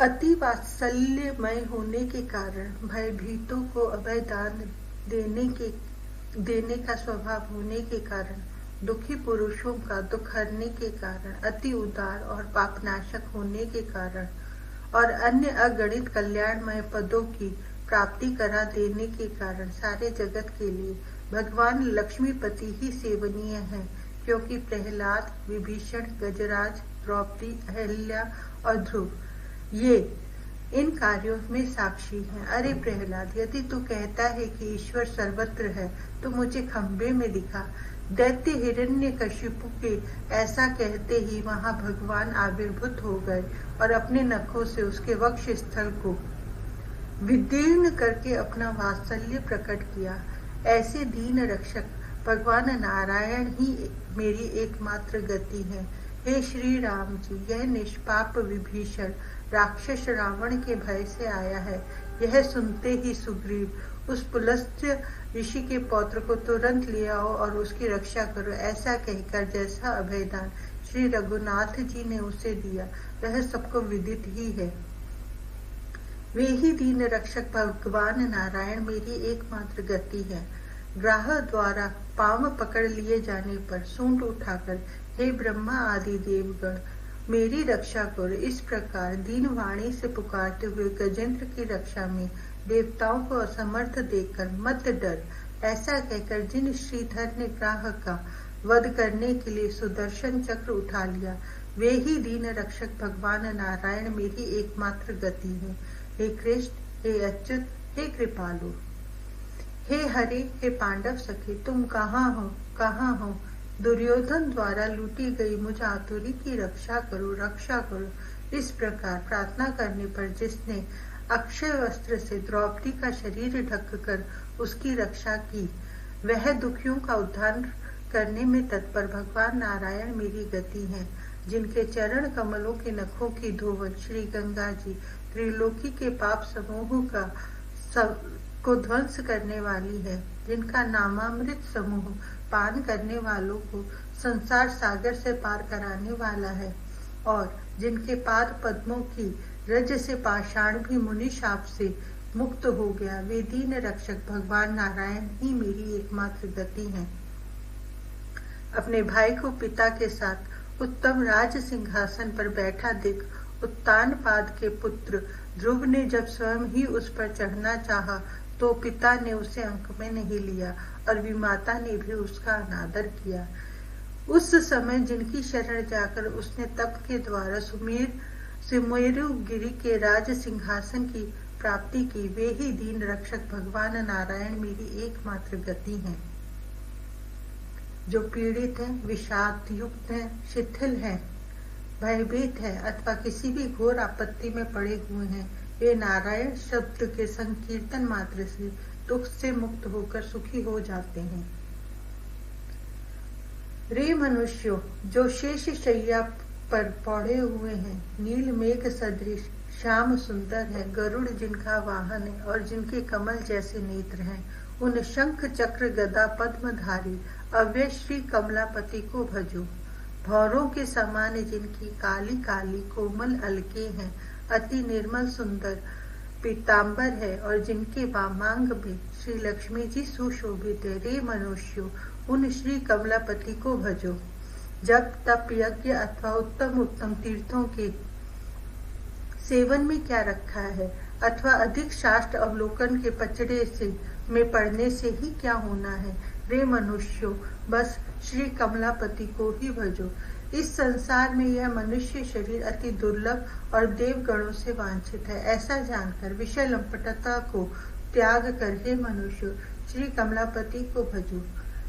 अति वात्सल्यमय होने के कारण, भयभीतों को अभय दान देने का स्वभाव होने के कारण, दुखी पुरुषों का दुख हरने के कारण, अति उदार और पापनाशक होने के कारण और अन्य अगणित कल्याणमय पदों की प्राप्ति करा देने के कारण सारे जगत के लिए भगवान लक्ष्मीपति ही सेवनीय है, क्योंकि प्रहलाद, विभीषण, गजराज, द्रौपदी, अहल्या और ध्रुव ये इन कार्यों में साक्षी हैं। अरे प्रहलाद, यदि तू कहता है कि ईश्वर सर्वत्र है तो मुझे खंबे में दिखा। दैत्य हिरण्यकशिपु के ऐसा कहते ही वहां भगवान आविर्भूत हो गए और अपने नखों से उसके वक्ष स्थल को विदीर्ण करके अपना वात्सल्य प्रकट किया। ऐसे दीन रक्षक भगवान नारायण ही मेरी एकमात्र गति है। हे श्री राम जी, यह निष्पाप विभीषण राक्षस रावण के भय से आया है। यह सुनते ही सुग्रीव, उस पुलस्त्य ऋषि के पौत्र को तुरंत ले आओ और उसकी रक्षा करो। ऐसा कहकर जैसा अभयदान श्री रघुनाथ जी ने उसे दिया वह सबको विदित ही है। वे ही दीन रक्षक भगवान नारायण मेरी एकमात्र गति है। ग्राह द्वारा पांव पकड़ लिए जाने पर सूंड उठाकर हे ब्रह्मा आदि देवगण मेरी रक्षा करो। इस प्रकार दीन वाणी से पुकारते हुए गजेंद्र की रक्षा में देवताओं को असमर्थ देखकर मत डर, ऐसा कहकर जिन श्रीधर ने ग्राह का वध करने के लिए सुदर्शन चक्र उठा लिया, वे ही दीन रक्षक भगवान नारायण मेरी एकमात्र गति है। हे कृष्ण, हे अच्युत, हे कृपालु, हे हरे, हे पांडव सखे, तुम कहाँ हो, कहाँ हो? दुर्योधन द्वारा लूटी गई मुझ आतुरी की रक्षा करो, रक्षा करो। इस प्रकार प्रार्थना करने पर जिसने अक्षय वस्त्र से द्रौपदी का शरीर ढककर उसकी रक्षा की, वह दुखियों का उद्धार करने में तत्पर भगवान नारायण मेरी गति है। जिनके चरण कमलों के नखों की धोवन श्री गंगा जी त्रिलोकी के पाप समूह को ध्वंस करने वाली है, जिनका नामामृत समूह पान करने वालों को संसार सागर से पार कराने वाला है, और जिनके पाद पद्मों की रज से पाषाण भी मुनि शाप से मुक्त हो गया, वे दीन रक्षक भगवान नारायण ही मेरी एकमात्र गति है। अपने भाई को पिता के साथ उत्तम राज सिंहासन पर बैठा देख उत्तानपाद के पुत्र ध्रुव ने जब स्वयं ही उस पर चढ़ना चाहा तो पिता ने उसे अंक में नहीं लिया और विमाता ने भी उसका अनादर किया। उस समय जिनकी शरण जाकर उसने तप के द्वारा सुमेरु गिरी के राज सिंहासन की प्राप्ति की, वे ही दीन रक्षक भगवान नारायण मेरी एकमात्र गति है। जो पीड़ित है, विषाद युक्त है, शिथिल है, भयभीत है अथवा किसी भी घोर आपत्ति में पड़े हुए हैं, वे नारायण शब्द के संकीर्तन मात्र से दुख से मुक्त होकर सुखी हो जाते हैं। रे मनुष्यों, जो शेष शैया पर पौड़े हुए हैं, नील मेघ सदृश श्याम सुंदर है, गरुड़ जिनका वाहन है और जिनके कमल जैसे नेत्र हैं, उन शंख चक्र गदा पद्मधारी अव्यय श्री कमलापति को भजो। भौरों के समान जिनकी काली काली कोमल अलके हैं, अति निर्मल सुंदर पीतांबर है और जिनके वामांग में श्री लक्ष्मी जी सुशोभित है, रे मनुष्यों, उन श्री कमलापति को भजो। जब तप यज्ञ अथवा उत्तम उत्तम तीर्थों के सेवन में क्या रखा है, अथवा अधिक शास्त्र अवलोकन के पचड़े से में पढ़ने से ही क्या होना है। रे मनुष्यों, बस श्री कमलापति को ही भजो। इस संसार में यह मनुष्य शरीर अति दुर्लभ और देवगणों से वांछित है, ऐसा जानकर विषय लंपटता को त्याग कर हे मनुष्य श्री कमलापति को भजो।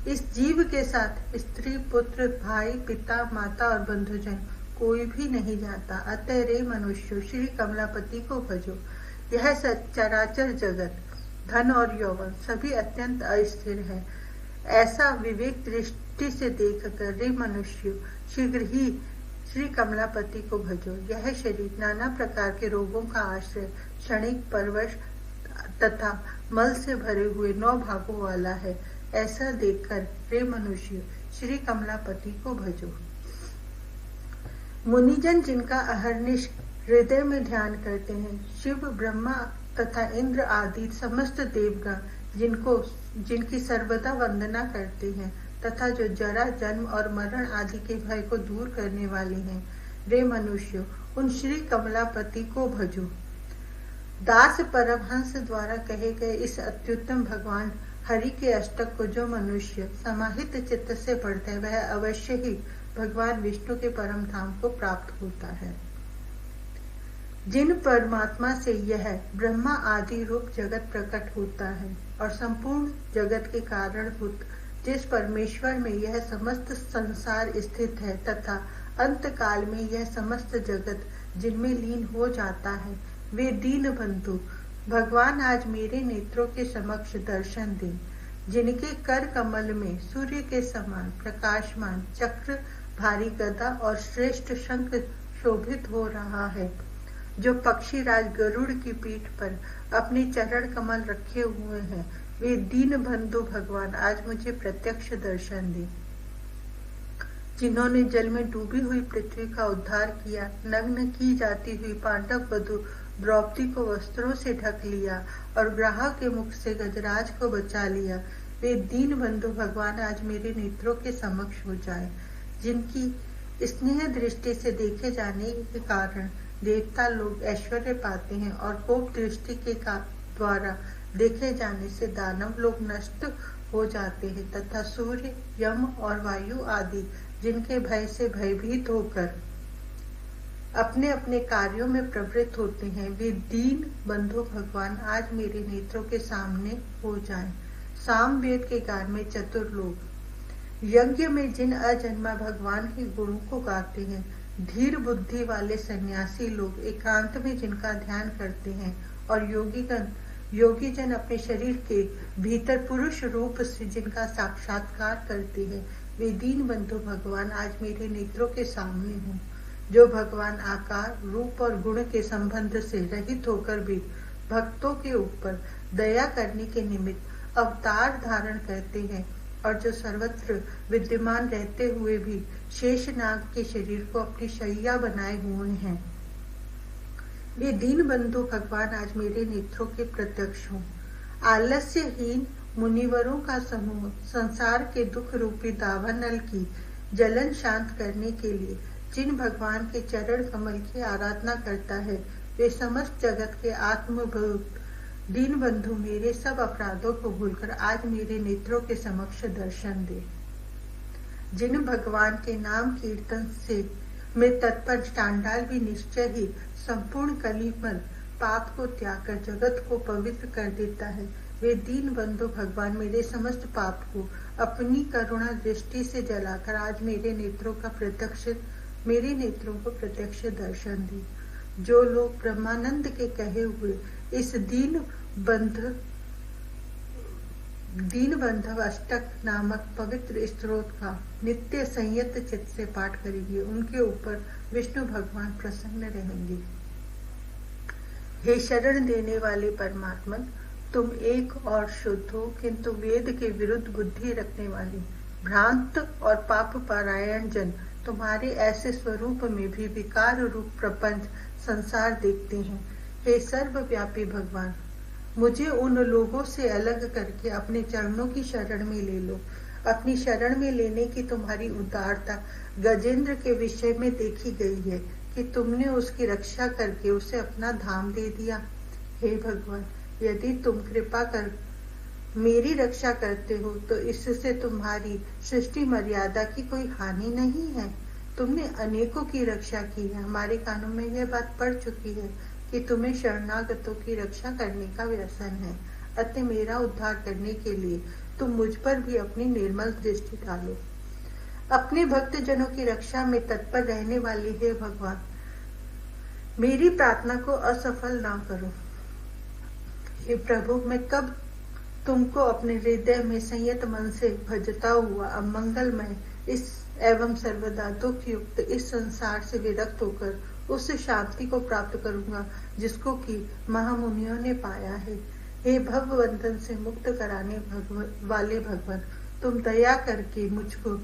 इस जीव के साथ स्त्री, पुत्र, भाई, पिता, माता और बंधुजन कोई भी नहीं जाता, अतः रे मनुष्य श्री कमलापति को भजो। यह चराचर जगत, धन और यौवन सभी अत्यंत अस्थिर है, ऐसा विवेक दृष्टि से देखकर रे मनुष्य शीघ्र ही श्री कमलापति को भजो। यह शरीर नाना प्रकार के रोगों का आश्रय, क्षणिक, परवश तथा मल से भरे हुए 9 भागों वाला है, ऐसा देखकर रे मनुष्य श्री कमलापति को भजो। मुनिजन जिनका अहर्निश हृदय में ध्यान करते हैं। शिव, ब्रह्मा तथा इंद्र आदि समस्त देवगण जिनकी सर्वदा वंदना करते हैं तथा जो जरा, जन्म और मरण आदि के भय को दूर करने वाले हैं, रे मनुष्यों, उन श्री कमलापति को भजो। दास परमहंस द्वारा कहे गए इस अत्युत्तम भगवान हरि के अष्टक को जो मनुष्य समाहित चित्त से पढ़ता है, वह अवश्य ही भगवान विष्णु के परम धाम को प्राप्त होता है। जिन परमात्मा से यह ब्रह्मा आदि रूप जगत प्रकट होता है और संपूर्ण जगत के कारणभूत जिस परमेश्वर में यह समस्त संसार स्थित है तथा अंत काल में यह समस्त जगत जिनमें लीन हो जाता है, वे दीन बंधु भगवान आज मेरे नेत्रों के समक्ष दर्शन दें। जिनके कर कमल में सूर्य के समान प्रकाशमान चक्र, भारी गदा और श्रेष्ठ शंख शोभित हो रहा है, जो पक्षी राज गरुड़ की पीठ पर अपने चरण कमल रखे हुए हैं, वे दीन बंधु भगवान आज मुझे प्रत्यक्ष दर्शन दें। जिन्होंने जल में डूबी हुई पृथ्वी का उद्धार किया, नग्न की जाती हुई पांडव वधु द्रौपदी को वस्त्रों से ढक लिया और ग्राह के मुख से गजराज को बचा लिया, वे दीन बंधु भगवान आज मेरे नेत्रों के समक्ष हो जाए। जिनकी स्नेह दृष्टि से देखे जाने के कारण देवता लोग ऐश्वर्य पाते हैं और कोप दृष्टि के द्वारा देखे जाने से दानव लोग नष्ट हो जाते हैं तथा सूर्य, यम और वायु आदि जिनके भय से भयभीत होकर अपने अपने कार्यों में प्रवृत्त होते हैं, वे दीन बंधु भगवान आज मेरे नेत्रों के सामने हो जाएं। सामवेद के गान में चतुर लोग यज्ञ में जिन अजन्मा भगवान के गुणों को गाते हैं, धीर बुद्धि वाले सन्यासी लोग एकांत में जिनका ध्यान करते हैं और योगी जन अपने शरीर के भीतर पुरुष रूप से जिनका साक्षात्कार करते हैं, वे दीन बंधु भगवान आज मेरे नेत्रों के सामने हों। जो भगवान आकार, रूप और गुण के संबंध से रहित होकर भी भक्तों के ऊपर दया करने के निमित्त अवतार धारण करते हैं और जो सर्वत्र विद्यमान रहते हुए भी शेषनाग के शरीर को अपनी शैया बनाए हुए हैं, वे दीन बंधु भगवान आज मेरे नेत्रों के प्रत्यक्ष हों। आलस्यहीन मुनिवरों का समूह संसार के दुख रूपी दावानल की जलन शांत करने के लिए जिन भगवान के चरण कमल की आराधना करता है, वे समस्त जगत के आत्मभूत दीन बंधु मेरे सब अपराधों को भूलकर आज मेरे नेत्रों के समक्ष दर्शन दे। जिन भगवान के नाम कीर्तन से में तत्पर चांडाल भी निश्चय ही संपूर्ण कलिमल पाप को त्याग कर जगत को पवित्र कर देता है, वे दीन बंधु भगवान मेरे समस्त पाप को अपनी करुणा दृष्टि से जलाकर आज मेरे नेत्रों को प्रत्यक्ष दर्शन दे। जो लोग ब्रह्मानंद के कहे हुए इस दीन बंधव अष्टक नामक पवित्र स्तोत्र का नित्य संयत चित्त से पाठ करेंगे, उनके ऊपर विष्णु भगवान प्रसन्न रहेंगे। हे शरण देने वाले परमात्मन, तुम एक और शुद्ध हो, किंतु वेद के विरुद्ध बुद्धि रखने वाले भ्रांत और पाप पारायण जन तुम्हारे ऐसे स्वरूप में भी विकार रूप प्रपंच संसार देखते हैं। हे सर्वव्यापी भगवान, मुझे उन लोगों से अलग करके अपने चरणों की शरण में ले लो। अपनी शरण में लेने की तुम्हारी उदारता गजेंद्र के विषय में देखी गई है कि तुमने उसकी रक्षा करके उसे अपना धाम दे दिया। हे भगवान, यदि तुम कृपा कर मेरी रक्षा करते हो तो इससे तुम्हारी सृष्टि मर्यादा की कोई हानि नहीं है। तुमने अनेकों की रक्षा की है। हमारे कानों में यह बात पड़ चुकी है कि तुम्हें शरणागतों की रक्षा करने का व्यसन है। अतः मेरा उद्धार करने के लिए तुम मुझ पर भी अपनी निर्मल दृष्टि डालो। अपने भक्त जनों की रक्षा में तत्पर रहने वाले हे भगवान, मेरी प्रार्थना को असफल ना करो। हे प्रभु, मैं कब तुमको अपने हृदय में संयत मन से भजता हुआ अमंगलमय इस एवं सर्वदा दुख युक्त इस संसार से विरक्त होकर उस शांति को प्राप्त करूंगा जिसको कि महामुनियों ने पाया है। हे भवबंधन से मुक्त कराने वाले भगवान, तुम दया करके मुझको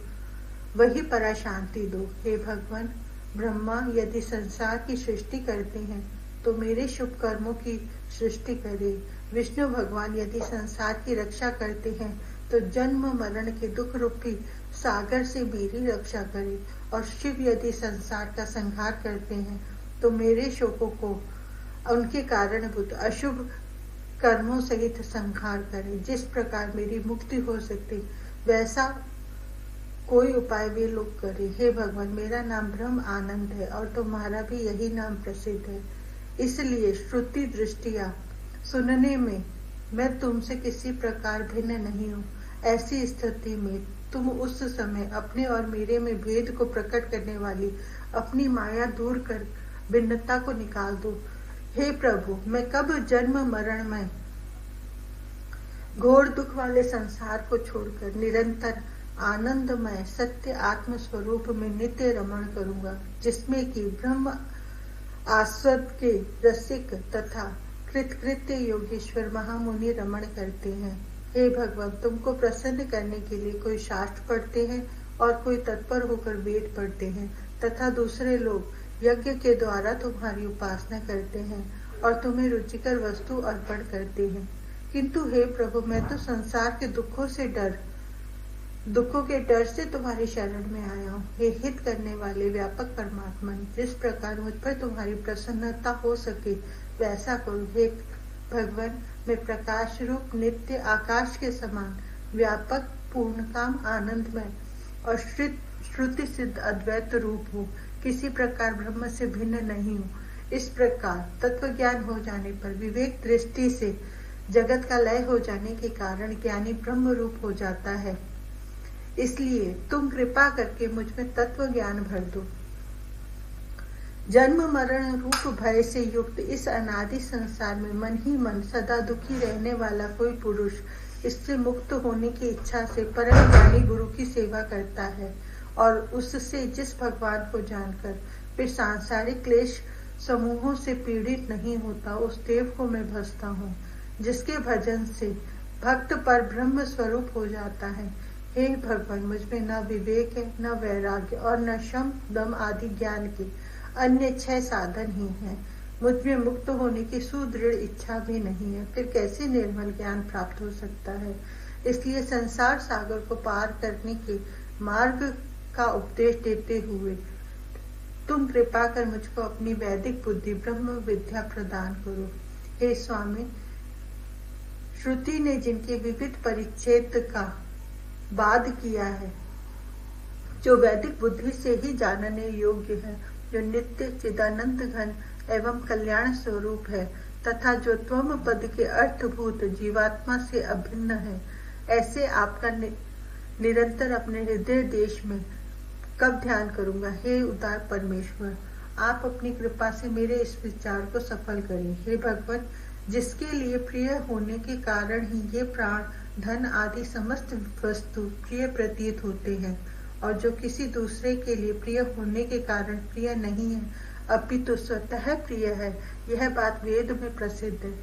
वही परा शांति दो। हे भगवान, ब्रह्मा यदि संसार की सृष्टि करते हैं तो मेरे शुभ कर्मों की सृष्टि करे। विष्णु भगवान यदि संसार की रक्षा करते हैं तो जन्म मरण के दुख रूपी सागर से मेरी रक्षा करे। और शिव यदि संसार का संहार करते हैं तो मेरे शोकों को उनके कारणभूत अशुभ कर्मों सहित संहार करे। जिस प्रकार मेरी मुक्ति हो सकती वैसा कोई उपाय वे लोग करे। हे भगवान, मेरा नाम ब्रह्म आनंद है और तुम्हारा भी यही नाम प्रसिद्ध है, इसलिए श्रुति दृष्टिया सुनने में मैं तुमसे किसी प्रकार भिन्न नहीं हूँ। ऐसी स्थिति में तुम उस समय अपने और मेरे में भेद को प्रकट करने वाली अपनी माया दूर कर भिन्नता को निकाल दो। हे प्रभु, मैं कब जन्म मरण में घोर दुख वाले संसार को छोड़कर निरंतर आनंदमय सत्य आत्म स्वरूप में नित्य रमण करूंगा, जिसमें कि ब्रह्म आस्वाद के रसिक तथा कृतकृत्य योगेश्वर महामुनि रमण करते हैं। हे भगवान, तुमको प्रसन्न करने के लिए कोई शास्त्र पढ़ते हैं और कोई तत्पर होकर वेद पढ़ते हैं तथा दूसरे लोग यज्ञ के द्वारा तुम्हारी उपासना करते हैं और तुम्हें रुचिकर वस्तु अर्पण करते हैं। किंतु हे प्रभु, मैं तो संसार के दुखों के डर से तुम्हारी शरण में आया हूँ। हे हित करने वाले व्यापक परमात्मा, जिस प्रकार मुझ पर तुम्हारी प्रसन्नता हो सके वैसा करो। हे भगवान, मैं प्रकाश रूप नित्य आकाश के समान व्यापक पूर्णकाम आनंदमय और श्रुति सिद्ध अद्वैत रूप हूँ, किसी प्रकार ब्रह्म से भिन्न नहीं हूँ। इस प्रकार तत्व ज्ञान हो जाने पर विवेक दृष्टि से जगत का लय हो जाने के कारण ज्ञानी ब्रह्म रूप हो जाता है। इसलिए तुम कृपा करके मुझ में तत्व ज्ञान भर दो। जन्म मरण रूप भय से युक्त इस अनादि संसार में मन ही मन सदा दुखी रहने वाला कोई पुरुष इससे मुक्त होने की इच्छा से परम ज्ञानी गुरु की सेवा करता है और उससे जिस भगवान को जानकर फिर सांसारिक क्लेश समूहों से पीड़ित नहीं होता, उस देव को मैं भजता हूँ, जिसके भजन से भक्त पर ब्रह्म स्वरूप हो जाता है। हे भगवान, मुझ में न विवेक है, न वैराग्य और न शम दम आदि ज्ञान के अन्य 6 साधन ही हैं। मुझ में मुक्त होने की सुदृढ़ इच्छा भी नहीं है, फिर कैसे निर्मल ज्ञान प्राप्त हो सकता है। इसलिए संसार सागर को पार करने के मार्ग का उपदेश देते हुए तुम कृपा कर मुझको अपनी वैदिक बुद्धि ब्रह्म विद्या प्रदान करो। हे स्वामी, श्रुति ने जिनके विविध परिच्छेद का वाद किया है, जो वैदिक बुद्धि से ही जानने योग्य है, जो नित्य चिदानंद घन एवं कल्याण स्वरूप है तथा जो त्वम पद के अर्थभूत जीवात्मा से अभिन्न है, ऐसे आपका निरंतर अपने हृदय देश में कब ध्यान करूंगा। हे उदार परमेश्वर, आप अपनी कृपा से मेरे इस विचार को सफल करें। हे भगवान, जिसके लिए प्रिय होने के कारण ही ये प्राण धन आदि समस्त वस्तु प्रिय प्रतीत होते हैं और जो किसी दूसरे के लिए प्रिय होने के कारण प्रिय नहीं है अपितु स्वतः प्रिय है, यह बात वेद में प्रसिद्ध है।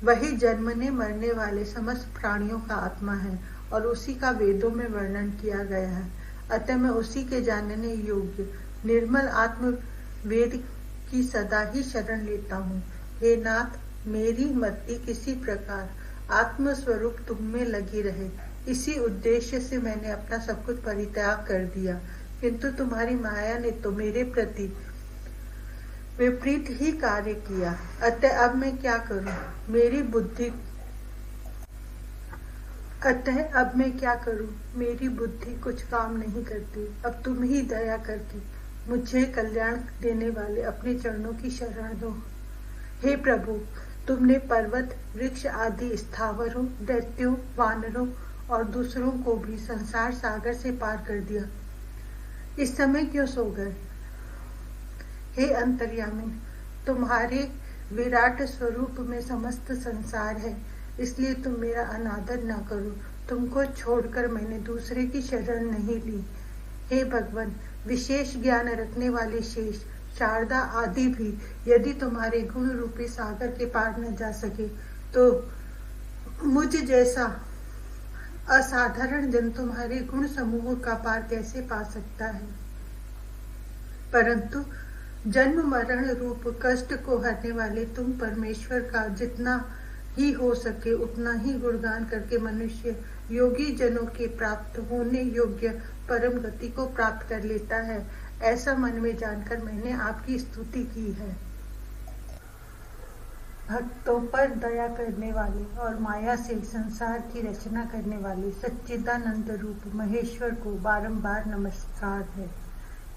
वही जन्मने मरने वाले समस्त प्राणियों का आत्मा है और उसी का वेदों में वर्णन किया गया है। अतः मैं उसी के जानने योग्य निर्मल आत्म वेद की सदा ही शरण लेता हूँ। हे नाथ, मेरी मति किसी प्रकार आत्म स्वरूप तुम में लगी रहे, इसी उद्देश्य से मैंने अपना सब कुछ परित्याग कर दिया, किंतु तुम्हारी माया ने तो मेरे प्रति विपरीत ही कार्य किया। अतः अब मैं क्या करूं? मेरी बुद्धि कुछ काम नहीं करती। अब तुम ही दया करके मुझे कल्याण देने वाले अपने चरणों की शरण दो। हे प्रभु, तुमने पर्वत वृक्ष आदि स्थावरों, दैत्यों, वानरों और दूसरों को भी संसार सागर से पार कर दिया। इस समय क्यों सो गए? हे अंतर्यामी, तुम्हारे विराट स्वरूप में समस्त संसार है, इसलिए तुम मेरा अनादर न करो। तुमको छोड़कर मैंने दूसरे की शरण नहीं ली। हे भगवान, विशेष ज्ञान रखने वाले शेष, शारदा आदि भी यदि तुम्हारे गुण रूपी सागर के पार न जा सके तो मुझ जैसा असाधारण जन तुम्हारे गुण समूह का पार कैसे पा सकता है। परंतु जन्म मरण रूप कष्ट को हरने वाले तुम परमेश्वर का जितना ही हो सके उतना ही गुणगान करके मनुष्य योगी जनों के प्राप्त होने योग्य परम गति को प्राप्त कर लेता है। ऐसा मन में जानकर मैंने आपकी स्तुति की है। भक्तों पर दया करने वाले और माया से संसार की रचना करने वाले सच्चिदानंद रूप महेश्वर को बारंबार नमस्कार है।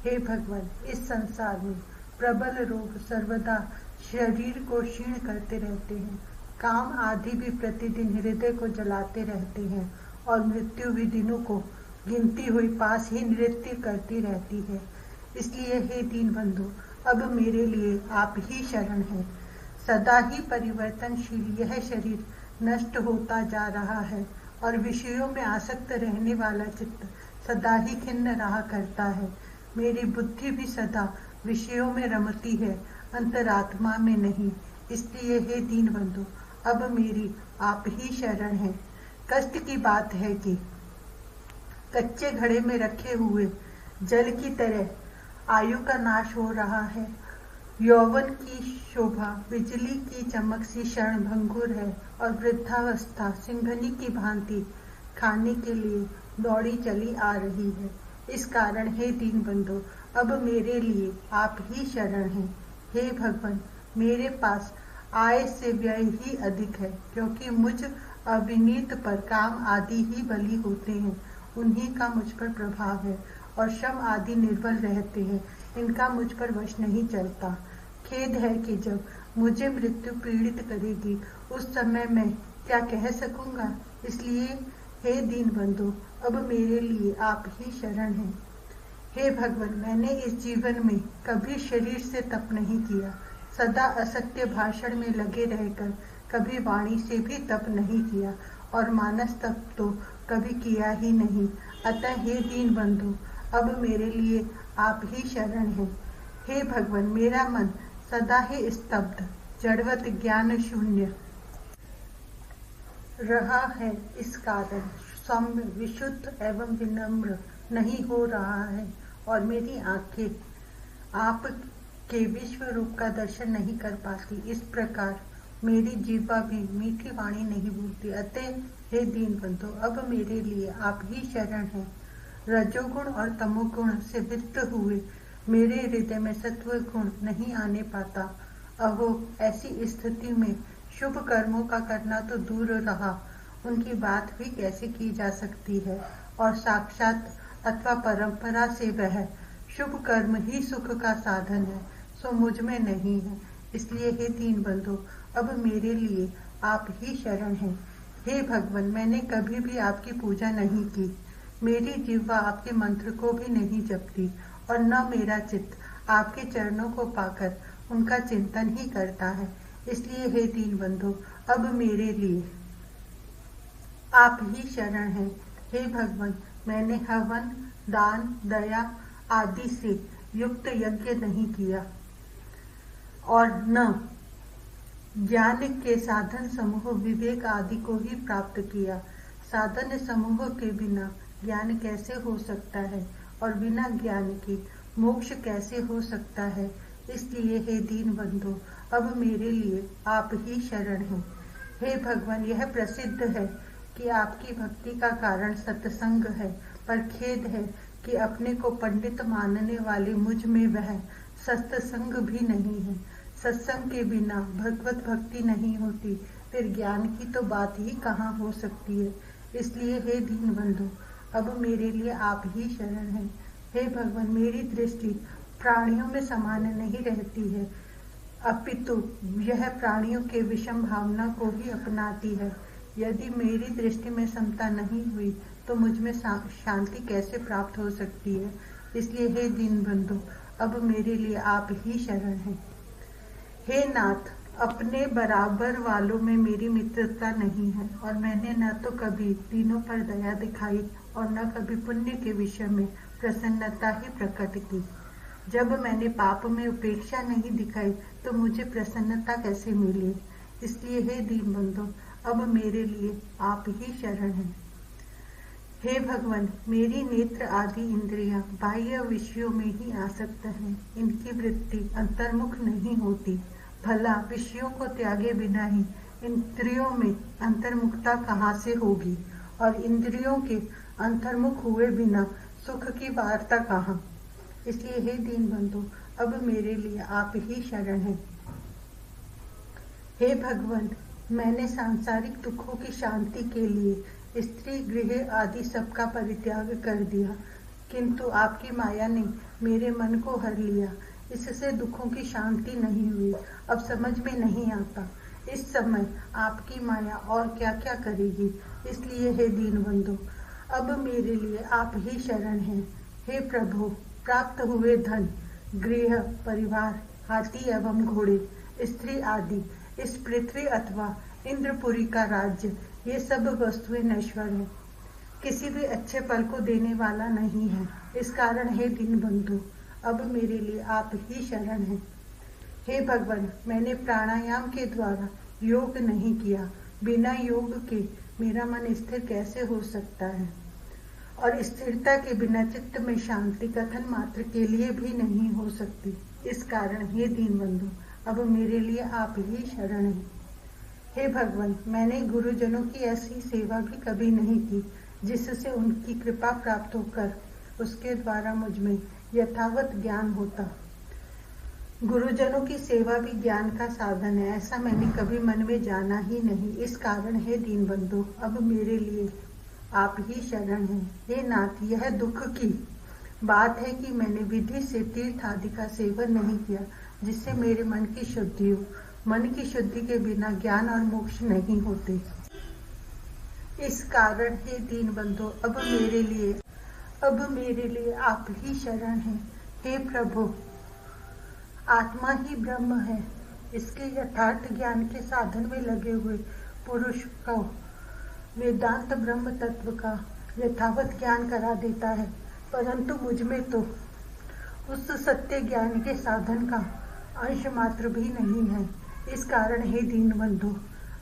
हे भगवान, इस संसार में प्रबल रोग सर्वदा शरीर को क्षीण करते रहते हैं। काम आदि भी प्रतिदिन हृदय को जलाते रहते हैं और मृत्यु भी दिनों को गिनती हुई पास ही नृत्य करती रहती है। इसलिए हे दीन बंधु, अब मेरे लिए आप ही शरण हैं। सदा ही परिवर्तनशील यह शरीर नष्ट होता जा रहा है और विषयों में आसक्त रहने वाला चित्त सदा ही खिन्न रहा करता है। मेरी बुद्धि भी सदा विषयों में रमती है, अंतरात्मा में नहीं। इसलिए हे दीन बंधु, अब मेरी आप ही शरण है। कष्ट की बात है कि कच्चे घड़े में रखे हुए जल की तरह आयु का नाश हो रहा है। यौवन की शोभा बिजली की चमक सी क्षण भंगुर है और वृद्धावस्था सिंघनी की भांति खाने के लिए दौड़ी चली आ रही है। इस कारण हे दीन बंधु, अब मेरे लिए आप ही शरण हैं। हे भगवान, मेरे पास आय से व्यय ही अधिक है, क्योंकि मुझ अविनीत पर काम आदि ही बली होते हैं। उन्हीं का मुझ पर प्रभाव है और श्रम आदि निर्बल रहते हैं, इनका मुझ पर वश नहीं चलता। खेद है कि जब मुझे मृत्यु पीड़ित करेगी उस समय मैं क्या कह सकूंगा। इसलिए हे दीन बंधु, अब मेरे लिए आप ही शरण हैं। हे भगवान, मैंने इस जीवन में कभी शरीर से तप नहीं किया, सदा असत्य भाषण में लगे रहकर कभी वाणी से भी तप नहीं किया और मानस तप तो कभी किया ही नहीं। अतः हे दीन बंधु, अब मेरे लिए आप ही शरण हैं। हे भगवान, मेरा मन सदा ही स्तब्ध जड़वत ज्ञान शून्य रहा है। इस कारण सौम्य विशुद्ध एवं विनम्र नहीं हो रहा है और मेरी आंखें आप के विश्व रूप का दर्शन नहीं कर पाती। इस प्रकार मेरी जीवा भी मीठी वाणी नहीं बोलती। अतः हे दीन बंधु, अब मेरे लिए आप ही शरण हैं। रजोगुण और तमोगुण से वित्त हुए मेरे हृदय में सत्व गुण नहीं आने पाता। अहो, ऐसी स्थिति में शुभ कर्मों का करना तो दूर रहा, उनकी बात भी कैसे की जा सकती है। और साक्षात अथवा परंपरा से वह शुभ कर्म ही सुख का साधन है, सो मुझ में नहीं है। इसलिए हे दीन बंधु, अब मेरे लिए आप ही शरण हैं। हे भगवान, मैंने कभी भी आपकी पूजा नहीं की, मेरी जीवा आपके मंत्र को भी नहीं जपती और न मेरा चित्त आपके चरणों को पाकर उनका चिंतन ही करता है। इसलिए हे दीन बंधु, अब मेरे लिए आप ही शरण हैं। हे भगवान, मैंने हवन, दान, दया आदि से युक्त यज्ञ नहीं किया और न ज्ञान के साधन समूह विवेक आदि को ही प्राप्त किया। साधन समूह के बिना ज्ञान कैसे हो सकता है और बिना ज्ञान के मोक्ष कैसे हो सकता है। इसलिए हे दीन बंधु, अब मेरे लिए आप ही शरण हैं। हे भगवान, यह प्रसिद्ध है कि आपकी भक्ति का कारण सत्संग है, पर खेद है कि अपने को पंडित मानने वाले मुझ में वह सत्संग भी नहीं है। सत्संग के बिना भगवत भक्ति नहीं होती, फिर ज्ञान की तो बात ही कहाँ हो सकती है। इसलिए हे दीन बंधु, अब मेरे लिए आप ही शरण हैं। हे भगवान, मेरी दृष्टि प्राणियों में समान नहीं रहती है, अपितु यह प्राणियों के विषम भावना को ही अपनाती है। यदि मेरी दृष्टि में समता नहीं हुई तो मुझ में शांति कैसे प्राप्त हो सकती है। इसलिए हे दीन बंधु, अब मेरे लिए आप ही शरण हैं। हे नाथ, अपने बराबर वालों में मेरी मित्रता नहीं है और मैंने न तो कभी दीनों पर दया दिखाई और न कभी पुण्य के विषय में प्रसन्नता ही प्रकट की। जब मैंने पाप में उपेक्षा नहीं दिखाई तो मुझे प्रसन्नता कैसे मिली। इसलिए हे दीन बंधु, अब मेरे लिए आप ही शरण हैं। हे भगवान, मेरी नेत्र आदि इंद्रियां बाह्य विषयों में ही आसक्त हैं। इनकी वृत्ति अंतर्मुख नहीं होती। भला विषयों को त्यागे बिना ही इंद्रियों में अंतर्मुखता कहाँ से होगी, और इंद्रियों के अंतर्मुख हुए बिना सुख की वार्ता कहाँ। इसलिए हे दीनबंधु, अब मेरे लिए आप ही शरण हैं। हे भगवान, मैंने सांसारिक दुखों की शांति के लिए स्त्री गृह आदि सबका परित्याग कर दिया, किंतु आपकी माया ने मेरे मन को हर लिया। इससे दुखों की शांति नहीं हुई। अब समझ में नहीं आता इस समय आपकी माया और क्या क्या करेगी। इसलिए हे दीनबंधु, अब मेरे लिए आप ही शरण हैं। हे प्रभु, प्राप्त हुए धन, गृह, परिवार, हाथी एवं घोड़े, स्त्री आदि, इस पृथ्वी अथवा इंद्रपुरी का राज्य, ये सब वस्तुएं नश्वर हैं, किसी भी अच्छे फल को देने वाला नहीं है। इस कारण हे दीनबंधु, अब मेरे लिए आप ही शरण हैं। हे भगवान, मैंने प्राणायाम के द्वारा योग नहीं किया। बिना योग के मेरा मन स्थिर कैसे हो सकता है, और स्थिरता के बिना चित्त में शांति कथन मात्र के लिए भी नहीं हो सकती। इस कारण हे दीनबंधु, अब मेरे लिए आप ही शरण हैं। हे भगवान, मैंने गुरुजनों की ऐसी सेवा भी कभी नहीं की जिससे उनकी कृपा प्राप्त होकर उसके द्वारा मुझ में यथावत ज्ञान होता। गुरुजनों की सेवा भी ज्ञान का साधन है, ऐसा मैंने कभी मन में जाना ही नहीं। इस कारण हे दीनबंधु, अब मेरे लिए आप ही शरण हैं। हे नाथ, यह दुख की बात है कि मैंने विधि से तीर्थ आदि का सेवन नहीं किया, जिससे मेरे मन की शुद्धि हो। मन की शुद्धि के बिना ज्ञान और मोक्ष नहीं होते। इस कारण हे दीनबंधु, अब मेरे लिए आप ही शरण हैं। हे प्रभु, आत्मा ही ब्रह्म है। इसके यथार्थ ज्ञान के साधन में लगे हुए पुरुष को वेदांत ब्रह्म तत्व का यथावत ज्ञान करा देता है, परंतु मुझ में तो उस सत्य ज्ञान के साधन का अंश मात्र भी नहीं है। इस कारण हे दीनबंधु,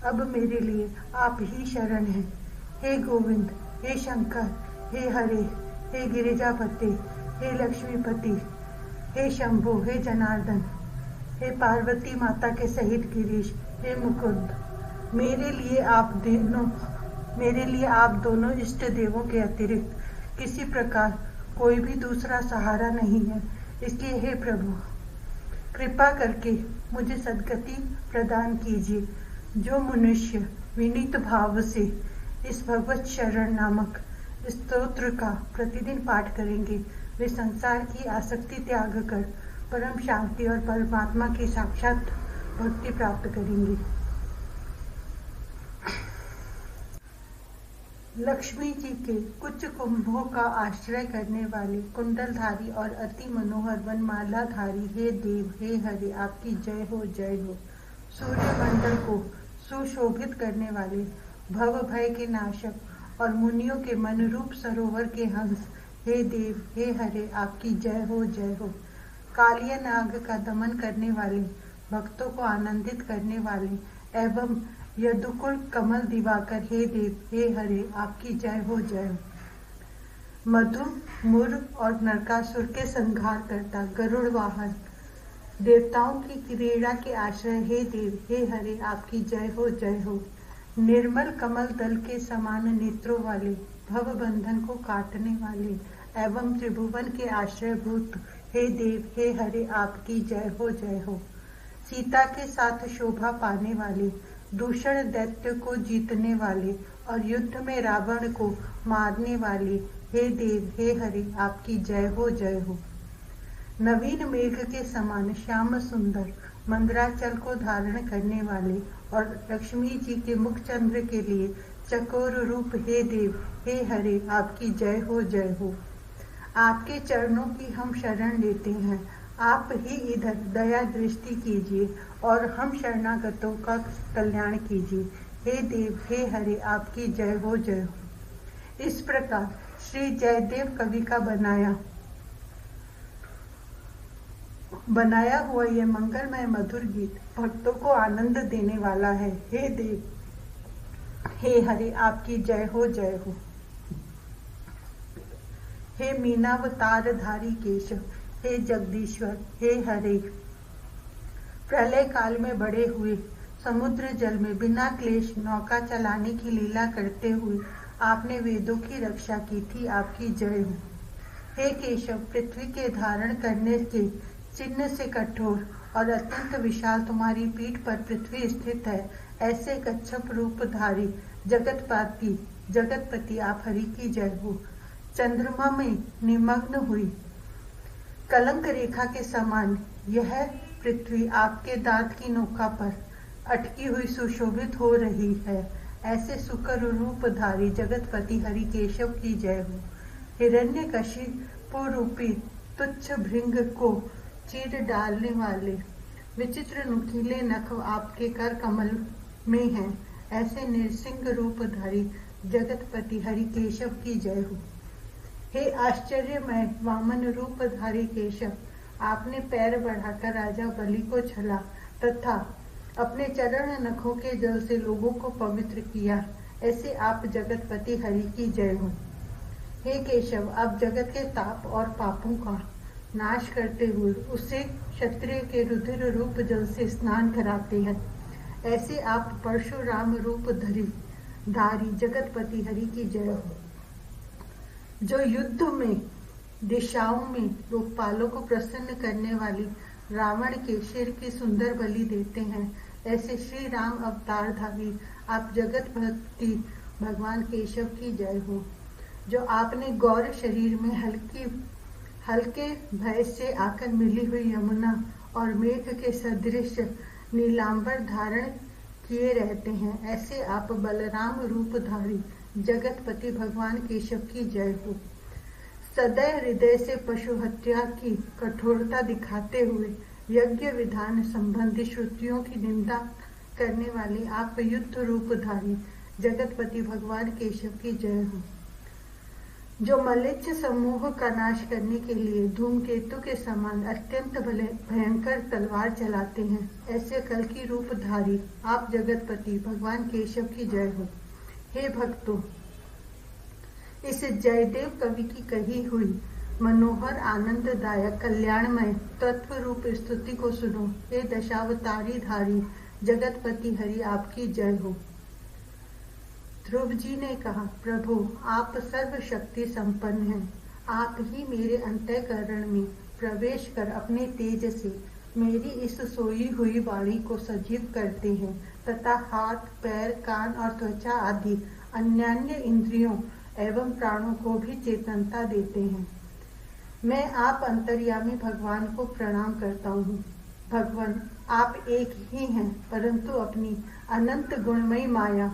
अब मेरे लिए आप ही शरण हैं। हे गोविंद, हे शंकर, हे हरे, हे गिरिजापति, हे लक्ष्मीपति, हे शंभु, हे जनार्दन, हे पार्वती माता के सहित गिरीश, हे मुकुंद, मेरे लिए आप दोनों इष्ट देवों के अतिरिक्त किसी प्रकार कोई भी दूसरा सहारा नहीं है। इसलिए हे प्रभु, कृपा करके मुझे सद्गति प्रदान कीजिए। जो मनुष्य विनीत भाव से इस भगवत शरण नामक स्तोत्र का प्रतिदिन पाठ करेंगे, वे संसार की आसक्ति त्याग कर परम शांति और परमात्मा की साक्षात भक्ति प्राप्त करेंगे। लक्ष्मी जी के कुछ कुंभों का आश्रय करने वाले कुंडलधारी और अति मनोहर वनमालाधारी हे देव, हे हरे, आपकी जय हो, जय हो। सूर्यमंडल को सुशोभित करने वाले भव भय के नाशक और मुनियों के मन रूप सरोवर के हंस, हे देव, हे हरे, आपकी जय हो, जय हो। कालिया नाग का दमन करने वाले, भक्तों को आनंदित करने वाले एवं यदुकुल कमल दिवाकर, हे देव, हे हरे, आपकी जय हो, जय हो। मधु, मुर और नरकासुर के संहार करता गरुड़ वाहन, देवताओं की क्रीड़ा के आश्रय, हे देव, हे हरे, आपकी जय हो, जय हो। निर्मल कमल दल के समान नेत्रों वाले, भव बंधन को काटने वाले एवं त्रिभुवन के आश्रयभूत, हे देव, हे हरे, आपकी जय हो, जय हो। सीता के साथ शोभा पाने वाले, दूषण दैत्य को जीतने वाले और युद्ध में रावण को मारने वाले, हे देव, हे हरे, आपकी जय हो, जय हो। नवीन मेघ के समान श्याम सुंदर मंदराचल को धारण करने वाले और लक्ष्मी जी के मुख चंद्र के लिए चकोर रूप, हे देव, हे हरे, आपकी जय हो, जय हो। आपके चरणों की हम शरण लेते हैं। आप ही इधर दया दृष्टि कीजिए और हम शरणागतों का कल्याण कीजिए। हे देव, हे हरे, आपकी जय हो, जय हो। इस प्रकार श्री जयदेव कवि का बनाया हुआ यह मंगलमय मधुर गीत भक्तों को आनंद देने वाला है। हे देव, हे हरे, आपकी जय हो, जय हो। हे मीनावतारधारी केशव, हे जगदीश्वर, हे हरे। प्रलय काल में बड़े हुए समुद्र जल में बिना क्लेश नौका चलाने की लीला करते हुए आपने वेदों की रक्षा की थी, आपकी जय हो। हे केशव, पृथ्वी के धारण करने के चिन्ह से कठोर और अत्यंत विशाल तुम्हारी पीठ पर पृथ्वी स्थित है, ऐसे कच्छप रूपधारी जगतपति आप हरि की जय हो। चंद्रमा में निमग्न हुई कलंक रेखा के समान यह पृथ्वी आपके दांत की नोका पर अटकी हुई सुशोभित हो रही है, ऐसे सुकर रूपधारी जगतपति हरि केशव की जय हो। हिरण्यकशिपु रूपी तुच्छ भृंग को चीर डालने वाले विचित्र नुकीले नख आपके कर कमल में हैं, ऐसे नृसिंह रूपधारी जगतपति हरि केशव की जय हो। हे आश्चर्यमय वामन रूपधारी केशव, आपने पैर बढ़ाकर राजा बलि को छला तथा अपने चरण नखों के जल से लोगों को पवित्र किया, ऐसे आप जगतपति हरि की जय हो। हे केशव, आप जगत के ताप और पापों का नाश करते हुए उसे क्षत्रिय के रुधिर रूप जल से स्नान कराते हैं, ऐसे आप परशुराम रूप धारी जगतपति हरि की जय हो। जो युद्ध में दिशाओं में लोकपालों को प्रसन्न करने वाली रावण के शिर की सुंदर बलि देते हैं, ऐसे श्री राम अवतारधारी आप जगतपति भगवान केशव की जय हो। जो आपने गौर शरीर में हल्के भय से आकर मिली हुई यमुना और मेघ के सदृश नीलांबर धारण किए रहते हैं, ऐसे आप बलराम रूपधारी जगतपति भगवान केशव की जय हो। सदैव हृदय से पशु हत्या की कठोरता दिखाते हुए यज्ञ विधान संबंधी श्रुतियों की निंदा करने वाले आप युद्ध रूपधारी जगतपति भगवान केशव की जय हो। जो मलेच्छ समूह का नाश करने के लिए धूमकेतु के समान अत्यंत भयंकर तलवार चलाते हैं, ऐसे कल की रूपधारी आप जगतपति भगवान केशव की जय हो। हे भक्तों, इस जयदेव कवि की कही हुई मनोहर आनंददायक कल्याणमय तत्व रूप स्तुति को सुनो। हे दशावतारी धारी जगतपति हरि आपकी जय हो। ध्रुव जी ने कहा, प्रभु आप सर्वशक्ति संपन्न हैं, आप ही मेरे अंतःकरण में प्रवेश कर अपने तेज से मेरी इस सोई हुई वाणी को सजीव करते हैं तथा हाथ, पैर, कान और त्वचा आदि अन्यान्य इंद्रियों एवं प्राणों को भी चेतनता देते हैं। मैं आप अंतर्यामी भगवान को प्रणाम करता हूँ। भगवान आप एक ही हैं, परंतु अपनी अनंत गुणमयी माया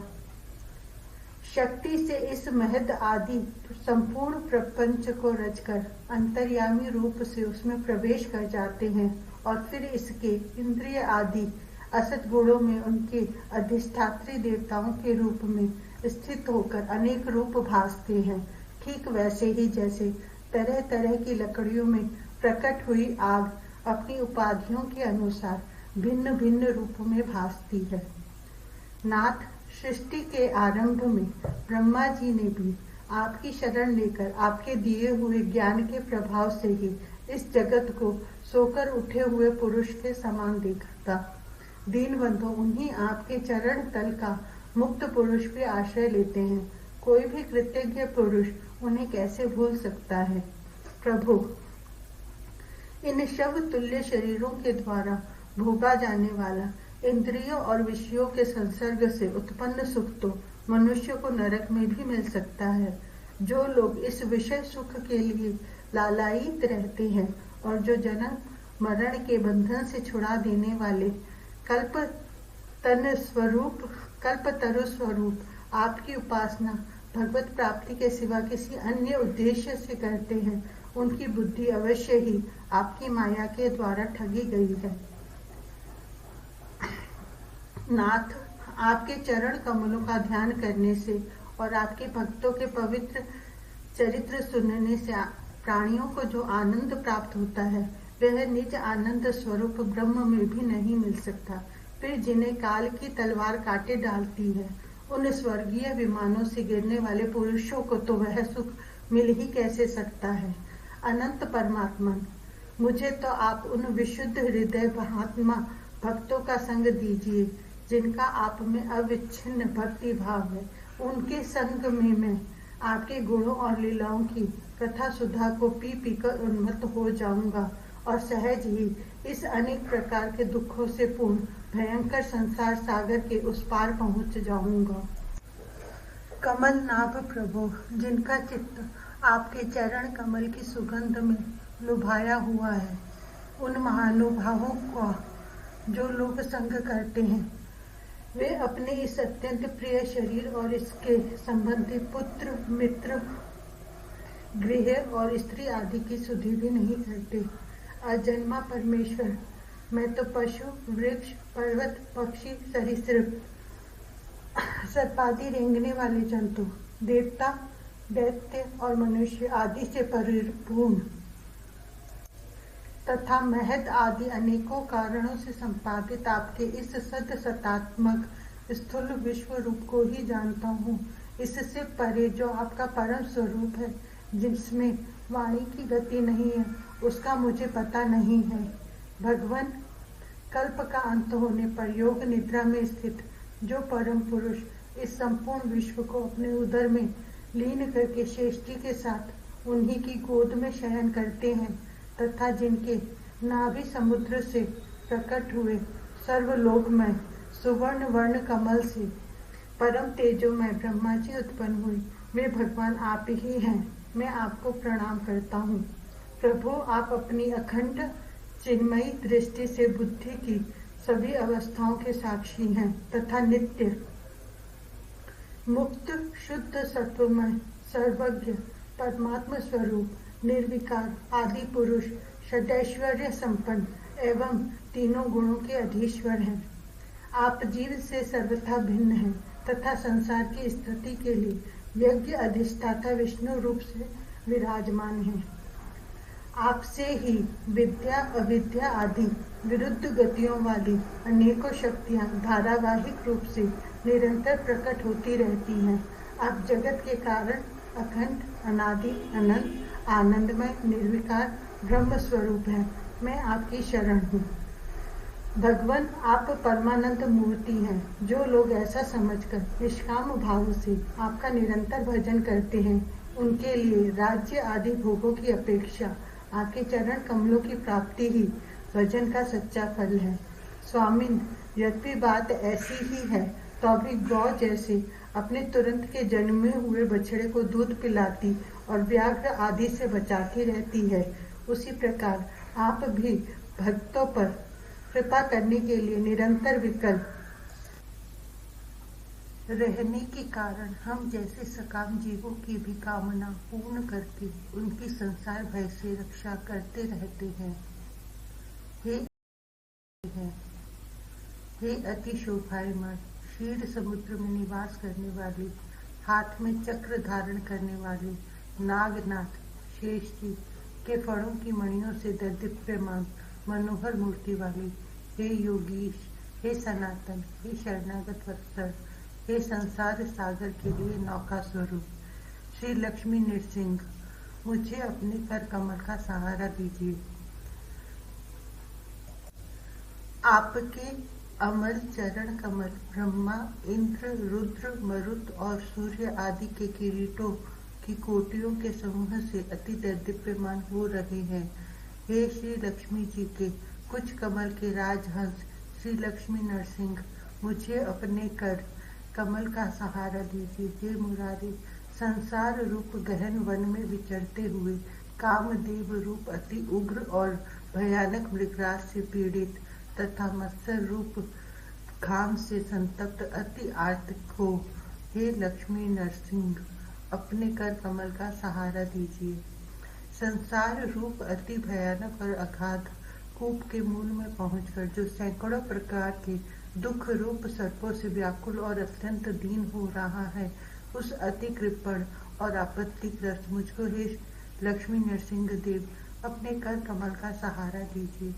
शक्ति से इस महद आदि संपूर्ण प्रपंच को रचकर अंतर्यामी रूप से उसमें प्रवेश कर जाते हैं और फिर इसके इंद्रिय आदि असत गुणों में उनके अधिष्ठात्री देवताओं के रूप में स्थित होकर अनेक रूप भासते हैं। ठीक वैसे ही जैसे तरह तरह की लकड़ियों में प्रकट हुई आग अपनी उपाधियों के अनुसार भिन्न भिन्न रूपों में भासती है। नाथ, सृष्टि के आरंभ में ब्रह्मा जी ने भी आपकी शरण लेकर आपके दिए हुए ज्ञान के प्रभाव से ही इस जगत को सोकर उठे हुए पुरुष के समान देखा था। दीनबंधु उन्हीं आपके चरण तल का मुक्त पुरुष भी आश्रय लेते हैं। कोई भी कृतज्ञ पुरुष उन्हें कैसे भूल सकता है। प्रभु, इन शव तुल्य शरीरों के द्वारा भोगा जाने वाला इंद्रियों और विषयों के संसर्ग से उत्पन्न सुख तो मनुष्य को नरक में भी मिल सकता है। जो लोग इस विषय सुख के लिए लालायित रहते हैं और जो जन्म मरण के बंधन से छुड़ा देने वाले कल्पतरु स्वरूप आपकी उपासना भगवत प्राप्ति के सिवा किसी अन्य उद्देश्य से करते हैं, उनकी बुद्धि अवश्य ही आपकी माया के द्वारा ठगी गई है। नाथ, आपके चरण कमलों का ध्यान करने से और आपके भक्तों के पवित्र चरित्र सुनने से प्राणियों को जो आनंद प्राप्त होता है वह निज आनंद स्वरूप ब्रह्म में भी नहीं मिल सकता। फिर जिन्हें काल की तलवार काटे डालती है, उन स्वर्गीय विमानों से गिरने वाले पुरुषों को तो वह सुख मिल ही कैसे सकता है। अनंत परमात्मन, मुझे तो आप उन विशुद्ध हृदय महात्मा भक्तों का संग दीजिए जिनका आप में अविच्छिन्न भक्ति भाव है। उनके संग में मैं आपके गुणों और लीलाओं की कथा सुधा को पी पी कर उन्मत्त हो जाऊंगा और सहज ही इस अनेक प्रकार के दुखों से पूर्ण भयंकर संसार सागर के उस पार पहुंच जाऊंगा। कमल नाभ प्रभु, जिनका चित्त आपके चरण कमल की सुगंध में लुभाया हुआ है, उन महानुभावों का जो लोग संग करते हैं, वे अपने इस अत्यंत प्रिय शरीर और इसके संबंधी पुत्र मित्र गृह और स्त्री आदि की सुधि भी नहीं करते। अजन्मा परमेश्वर, मैं तो पशु वृक्ष पर्वत पक्षी सरीसृप सर्पादि रेंगने वाले जंतु देवता दैत्य और मनुष्य आदि से परिपूर्ण तथा महद आदि अनेकों कारणों से संपादित आपके इस सद सतात्मक स्थूल विश्व रूप को ही जानता हूँ। इससे परे जो आपका परम स्वरूप है, जिसमें वाणी की गति नहीं है, उसका मुझे पता नहीं है। भगवान, कल्प का अंत होने पर योग निद्रा में स्थित जो परम पुरुष इस संपूर्ण विश्व को अपने उदर में लीन करके श्रेष्ठी के साथ उन्हीं की गोद में शयन करते हैं तथा जिनके नाभि समुद्र से प्रकट हुए सर्वलोकमय सुवर्ण वर्ण कमल से परम तेजोमय ब्रह्मा जी उत्पन्न हुए, वे भगवान आप ही हैं। मैं आपको प्रणाम करता हूँ। प्रभु, आप अपनी अखंड चिन्मयी दृष्टि से बुद्धि की सभी अवस्थाओं के साक्षी हैं तथा नित्य मुक्त शुद्ध सत्वमय सर्वज्ञ परमात्मा स्वरूप निर्विकार आदि पुरुष षडैश्वर्य संपन्न एवं तीनों गुणों के अधीश्वर हैं। आप जीव से सर्वथा भिन्न हैं तथा संसार की स्थिति के लिए यज्ञ अधिष्ठाता विष्णु रूप से विराजमान हैं। आपसे ही विद्या अविद्या आदि विरुद्ध गतियों वाली अनेकों शक्तियां धारावाहिक रूप से निरंतर प्रकट होती रहती हैं। आप जगत के कारण अखंड अनादि अनंत आनंदमय निर्विकार ब्रह्म स्वरूप हैं। मैं आपकी शरण हूँ। भगवान, आप परमानंद मूर्ति हैं। जो लोग ऐसा समझकर निष्काम भाव से आपका निरंतर भजन करते हैं, उनके लिए राज्य आदि भोगों की अपेक्षा आपके चरण कमलों की प्राप्ति ही भजन का सच्चा फल है। स्वामिन, यद्यपि बात ऐसी ही है तो भी गौ जैसे अपने तुरंत के जन्मे हुए बछड़े को दूध पिलाती और व्याघ्र आदि से बचाती रहती है, उसी प्रकार आप भी भक्तों पर कृपा करने के लिए निरंतर विकल रहने के कारण हम जैसे सकाम जीवों की भी कामना पूर्ण करके उनकी संसार भय से रक्षा करते रहते हैं। हे अति शोभायमान क्षीर समुद्र में निवास करने वाली, हाथ में चक्र धारण करने वाली, नागनाथ शेष जी के फणों की मणियों से दीप्यमान मनोहर मूर्ति वाली, हे योगीश, हे सनातन, हे शरणागत वत्सल, हे संसार सागर के लिए नौका स्वरूप श्री लक्ष्मी नृसिंह, मुझे अपने कर कमल का सहारा दीजिए। आपके अमल चरण कमल ब्रह्मा इंद्र रुद्र मरुत और सूर्य आदि के किरीटों की कोटियों के समूह से अति दैदीप्यमान हो रहे हैं। हे श्री लक्ष्मी जी के कुछ कमल के राजहंस श्री लक्ष्मी नरसिंह, मुझे अपने कर कमल का सहारा दीजिए। हे मुरारी, संसार रूप गहन वन में विचरते हुए कामदेव रूप अति उग्र और भयानक मृगराज से पीड़ित तथा मत्स्य रूप घाम से संतप्त अति आर्त को, हे लक्ष्मी नरसिंह, अपने कर कमल का सहारा दीजिए। संसार रूप अति भयानक और अगाध कूप के मूल में पहुंचकर जो सैकड़ों प्रकार के दुख रूप सर्पों से व्याकुल और अत्यंत दीन हो रहा है, उस अति कृपण और आपत्तिग्रस्त मुझको हे लक्ष्मी नरसिंह देव अपने कर कमल का सहारा दीजिए।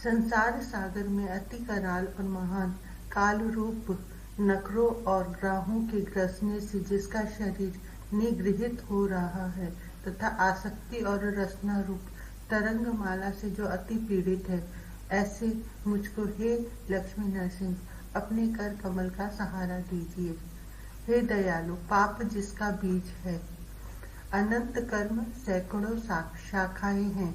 संसार सागर में अति कराल और महान काल रूप नखरों और ग्राहों के ग्रसने से जिसका शरीर निगृहित हो रहा है तथा आसक्ति और रसना रूप तरंग माला से जो अति पीड़ित है, ऐसे मुझको हे लक्ष्मी नरसिंह अपने कर कमल का सहारा दीजिए। हे दयालु, पाप जिसका बीज है, अनंत कर्म सैकड़ों शाखाएं हैं,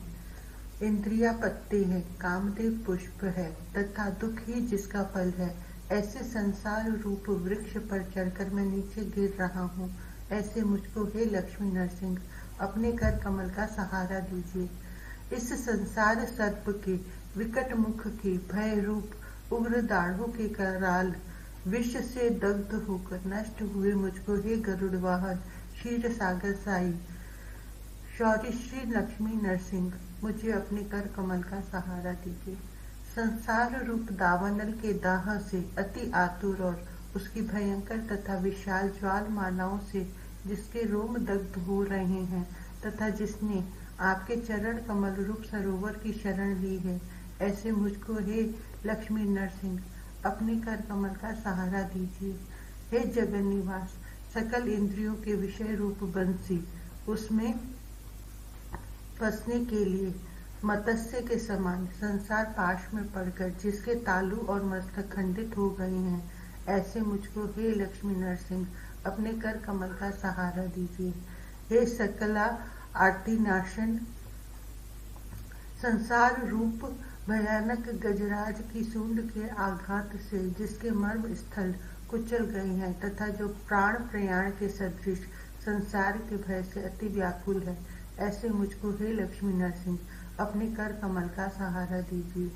इंद्रिया पत्ते हैं, कामदेव पुष्प है तथा दुख ही जिसका फल है, ऐसे संसार रूप वृक्ष पर चढ़कर मैं नीचे गिर रहा हूँ। ऐसे मुझको हे लक्ष्मी नरसिंह अपने कर कमल का सहारा दीजिए। इस संसार सर्प के विकट मुख के भय रूप उग्र दाढ़ों के कराल विष से दग्ध होकर नष्ट हुए मुझको हे गरुड़ वाहन क्षीर सागर साई शौर्य श्री लक्ष्मी नरसिंह मुझे अपने कर कमल का सहारा दीजिए। संसार रूप दावानल के दाह से अति आतुर और उसकी भयंकर तथा विशाल ज्वाल मालाओं से जिसके रोम दग्ध हो रहे हैं तथा जिसने आपके चरण कमल रूप सरोवर की शरण ली है, ऐसे मुझको हे लक्ष्मी नरसिंह अपने कर कमल का सहारा दीजिए। हे जगन निवास, सकल इंद्रियों के विषय रूप बंसी उसमें फंसने के लिए मत्स्य के समान संसार पाश में पड़कर जिसके तालू और मस्तक खंडित हो गए हैं, ऐसे मुझको हे लक्ष्मी नरसिंह अपने कर कमल का सहारा दीजिए। हे सकला आरती नाशन, संसार रूप भयानक गजराज की सूंड के आघात से जिसके मर्म स्थल कुचल गए हैं तथा जो प्राण प्रयाण के सदृश संसार के भय से अति व्याकुल है, ऐसे मुझको हे लक्ष्मी नरसिंह अपने कर कमल का सहारा दीजिए।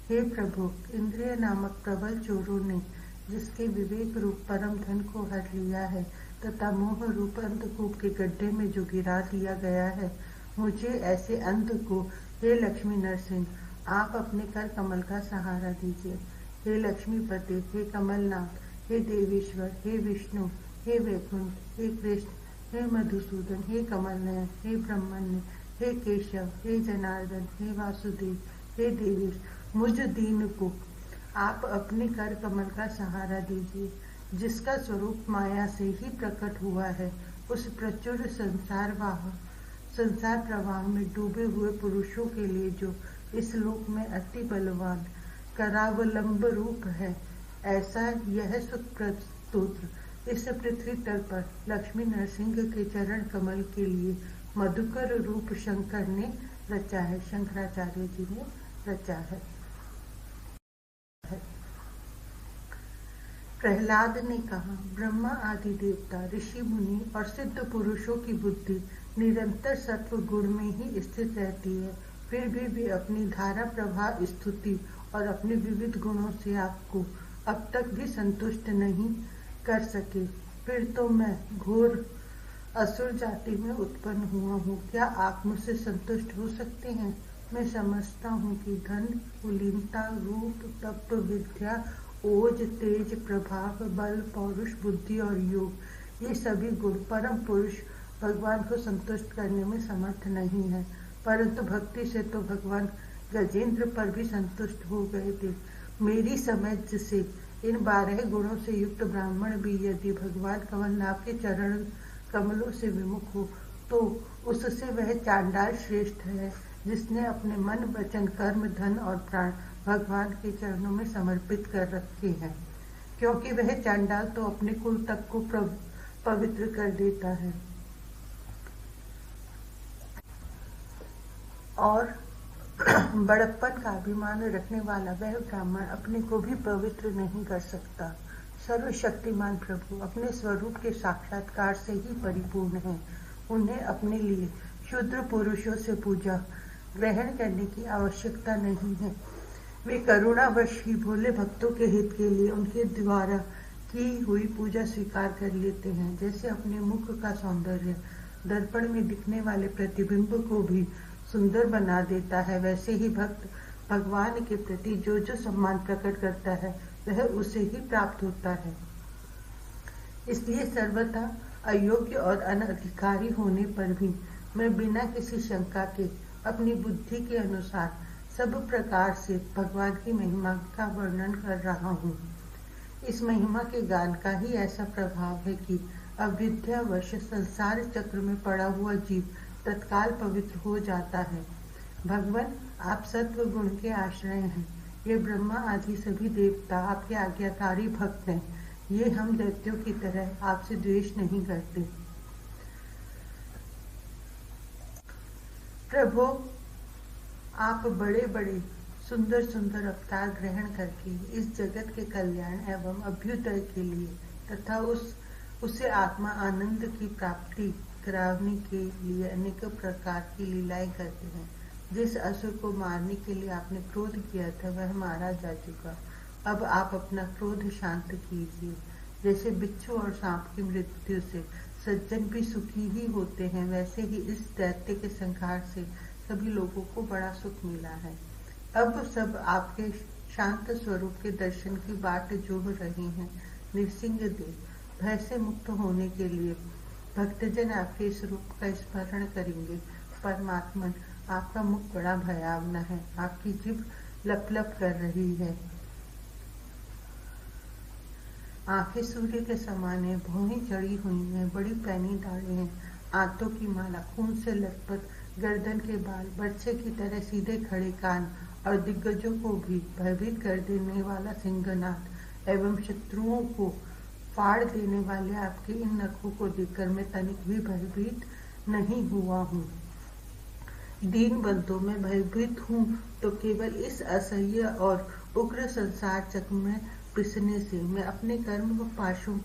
हे प्रभु, इंद्रिय नामक प्रबल चोरों ने जिसके विवेक रूप परम धन को हर लिया है तथा मोह रूप अंधकूप के गड्ढे में जो गिरा दिया गया है, मुझे ऐसे अंध को हे लक्ष्मी नरसिंह आप अपने कर कमल का सहारा दीजिए। हे लक्ष्मीपति, हे कमलनाथ, हे देवेश्वर, हे विष्णु, हे वैकुंठ, हे कृष्ण, हे मधुसूदन, हे कमलनयन, हे ब्रह्मण्य, हे केशव, हे जनार्दन, हे वासुदेव, हे देवेश, मुझ दीन को आप अपने कर कमल का सहारा दीजिए। जिसका स्वरूप माया से ही प्रकट हुआ है, उस प्रचुर संसार प्रवाह में डूबे हुए पुरुषों के लिए जो इस लोक में अति बलवान करावलंब रूप है, ऐसा यह सुप्रस्तुत इस पृथ्वी तल पर लक्ष्मी नरसिंह के चरण कमल के लिए मधुकर रूप शंकर ने रचा है, शंकराचार्य जी ने रचा है। प्रहलाद ने कहा, ब्रह्मा आदि देवता, ऋषि मुनि और सिद्ध पुरुषों की बुद्धि निरंतर सत्व गुण में ही स्थित रहती है, फिर भी वे अपनी धारा प्रवाह स्तुति और अपने विविध गुणों से आपको अब तक भी संतुष्ट नहीं कर सके। फिर तो मैं घोर असुर जाति में उत्पन्न हुआ हूँ, क्या आप मुझसे संतुष्ट हो सकते हैं? मैं समझता हूँ कि धन, कुलीनता, रूप, तप, विद्या, ओज, तेज, प्रभाव, बल, पौरुष, बुद्धि और योग, ये सभी गुण परम पुरुष भगवान को संतुष्ट करने में समर्थ नहीं है, परंतु भक्ति से तो भगवान गजेंद्र पर भी संतुष्ट हो गए थे। मेरी समझ से इन 12 गुणों से युक्त ब्राह्मण भी यदि भगवान कमलनाथ के चरण कमलों से विमुख हो तो उससे वह चांडाल श्रेष्ठ है, जिसने अपने मन, वचन, कर्म, धन और प्राण भगवान के चरणों में समर्पित कर रखे हैं, क्योंकि वह चांडाल तो अपने कुल तक को पवित्र कर देता है और बड़प्पन का अभिमान रखने वाला वह ब्राह्मण अपने को भी पवित्र नहीं कर सकता। सर्वशक्तिमान प्रभु अपने स्वरूप के साक्षात्कार से ही परिपूर्ण है। उन्हें अपने लिए शूद्र पुरुषों से पूजा ग्रहण करने की आवश्यकता नहीं है। वे करुणावश ही भोले भक्तों के हित के लिए उनके द्वारा की हुई पूजा स्वीकार कर लेते हैं। जैसे अपने मुख का सौंदर्य दर्पण में दिखने वाले प्रतिबिंब को भी सुंदर बना देता है, वैसे ही भक्त भगवान के प्रति जो जो सम्मान प्रकट करता है वह उसे ही प्राप्त होता है। इसलिए सर्वथा अयोग्य और अनधिकारी होने पर भी मैं बिना किसी शंका के अपनी बुद्धि के अनुसार सब प्रकार से भगवान की महिमा का वर्णन कर रहा हूँ। इस महिमा के गान का ही ऐसा प्रभाव है कि अविद्यावश संसार चक्र में पड़ा हुआ जीव तत्काल पवित्र हो जाता है। भगवान, आप सत्व गुण के आश्रय हैं। ये ब्रह्मा आदि सभी देवता आपके आज्ञाकारी भक्त हैं। ये हम दैत्यों की तरह आपसे द्वेष नहीं करते। प्रभु, आप बड़े बड़े सुंदर सुंदर अवतार ग्रहण करके इस जगत के कल्याण एवं अभ्युदय के लिए तथा उसे आत्मा आनंद की प्राप्ति कराने के लिए अनेक प्रकार की लीलाएं करते हैं। जिस असुर को मारने के लिए आपने क्रोध किया था वह मारा जा चुका। अब आप अपना क्रोध शांत कीजिए। जैसे बिच्छू और सांप की मृत्यु से सज्जन भी सुखी ही होते हैं, वैसे ही इस दैत्य के संहार से सभी लोगों को बड़ा सुख मिला है। अब सब आपके शांत स्वरूप के दर्शन की बाट जोह रहे हैं। नृसिंह देव, भय से मुक्त होने के लिए भक्तजन आपके इस रूप का स्मरण करेंगे। परमात्मन, आपका मुख बड़ा भयावना है। आपकी जीभ लप लप कर रही है। आंखें सूर्य के समान है, भौहें चढ़ी हुई हैं, बड़ी पैनी दाढ़ें हैं, आंतों की माला, खून से लथपथ गर्दन के बाल, बच्चे की तरह सीधे खड़े कान और दिग्गजों को भी भयभीत कर देने वाला सिंहनाद एवं शत्रुओं को फाड़ देने वाले आपके इन नखों को देखकर मैं तनिक भी भयभीत नहीं हुआ हूँ। दीन बंधु, मैं भयभीत हूँ तो केवल इस असह्य और उग्र संसार चक्र में पिसने से। मैं अपने कर्म पाशों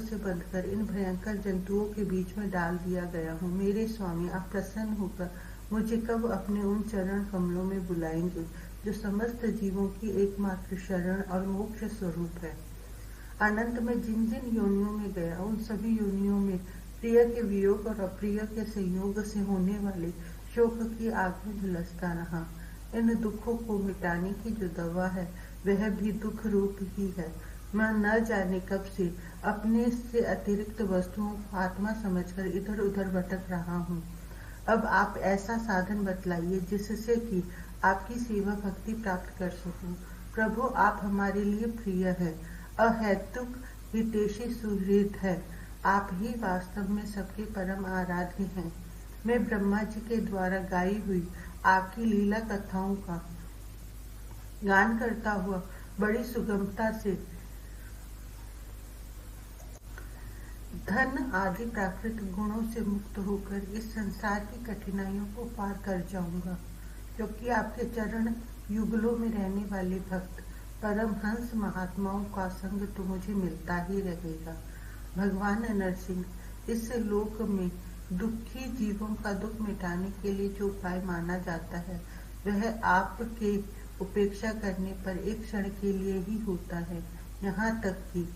से बंधकर इन भयंकर जंतुओं के बीच में डाल दिया गया हूँ। मेरे स्वामी, आप प्रसन्न होकर मुझे कब अपने उन चरण कमलों में बुलाएंगे जो समस्त जीवों की एकमात्र शरण और मोक्ष स्वरूप है। अनंत में जिन जिन योनियों में गया, उन सभी योनियों में प्रिय के वियोग और अप्रिय के संयोग से होने वाले शोक की आग में झुलसता रहा। इन दुखों को मिटाने की जो दवा है वह भी दुख रूप ही है। मैं न जाने कब से अपने से अतिरिक्त वस्तुओं को आत्मा समझकर इधर उधर भटक रहा हूँ। अब आप ऐसा साधन बतलाइए जिससे कि आपकी सेवा भक्ति प्राप्त कर सकूं। प्रभु, आप हमारे लिए प्रिय है, अहैतुक हितैषी सुहृद है। आप ही वास्तव में सबके परम आराध्य हैं। मैं ब्रह्मा जी के द्वारा गाई हुई आपकी लीला कथाओं का गान करता हुआ बड़ी सुगमता से धन आदि प्राकृतिक गुणों से मुक्त होकर इस संसार की कठिनाइयों को पार कर जाऊंगा, क्योंकि आपके चरण युगलों में रहने वाले भक्त परमहंस महात्माओं का संग तो मुझे मिलता ही रहेगा। भगवान नरसिंह, इस लोक में दुखी जीवों का दुख मिटाने के लिए जो उपाय माना जाता है वह आपके उपेक्षा करने पर एक क्षण के लिए ही होता है। यहाँ तक कि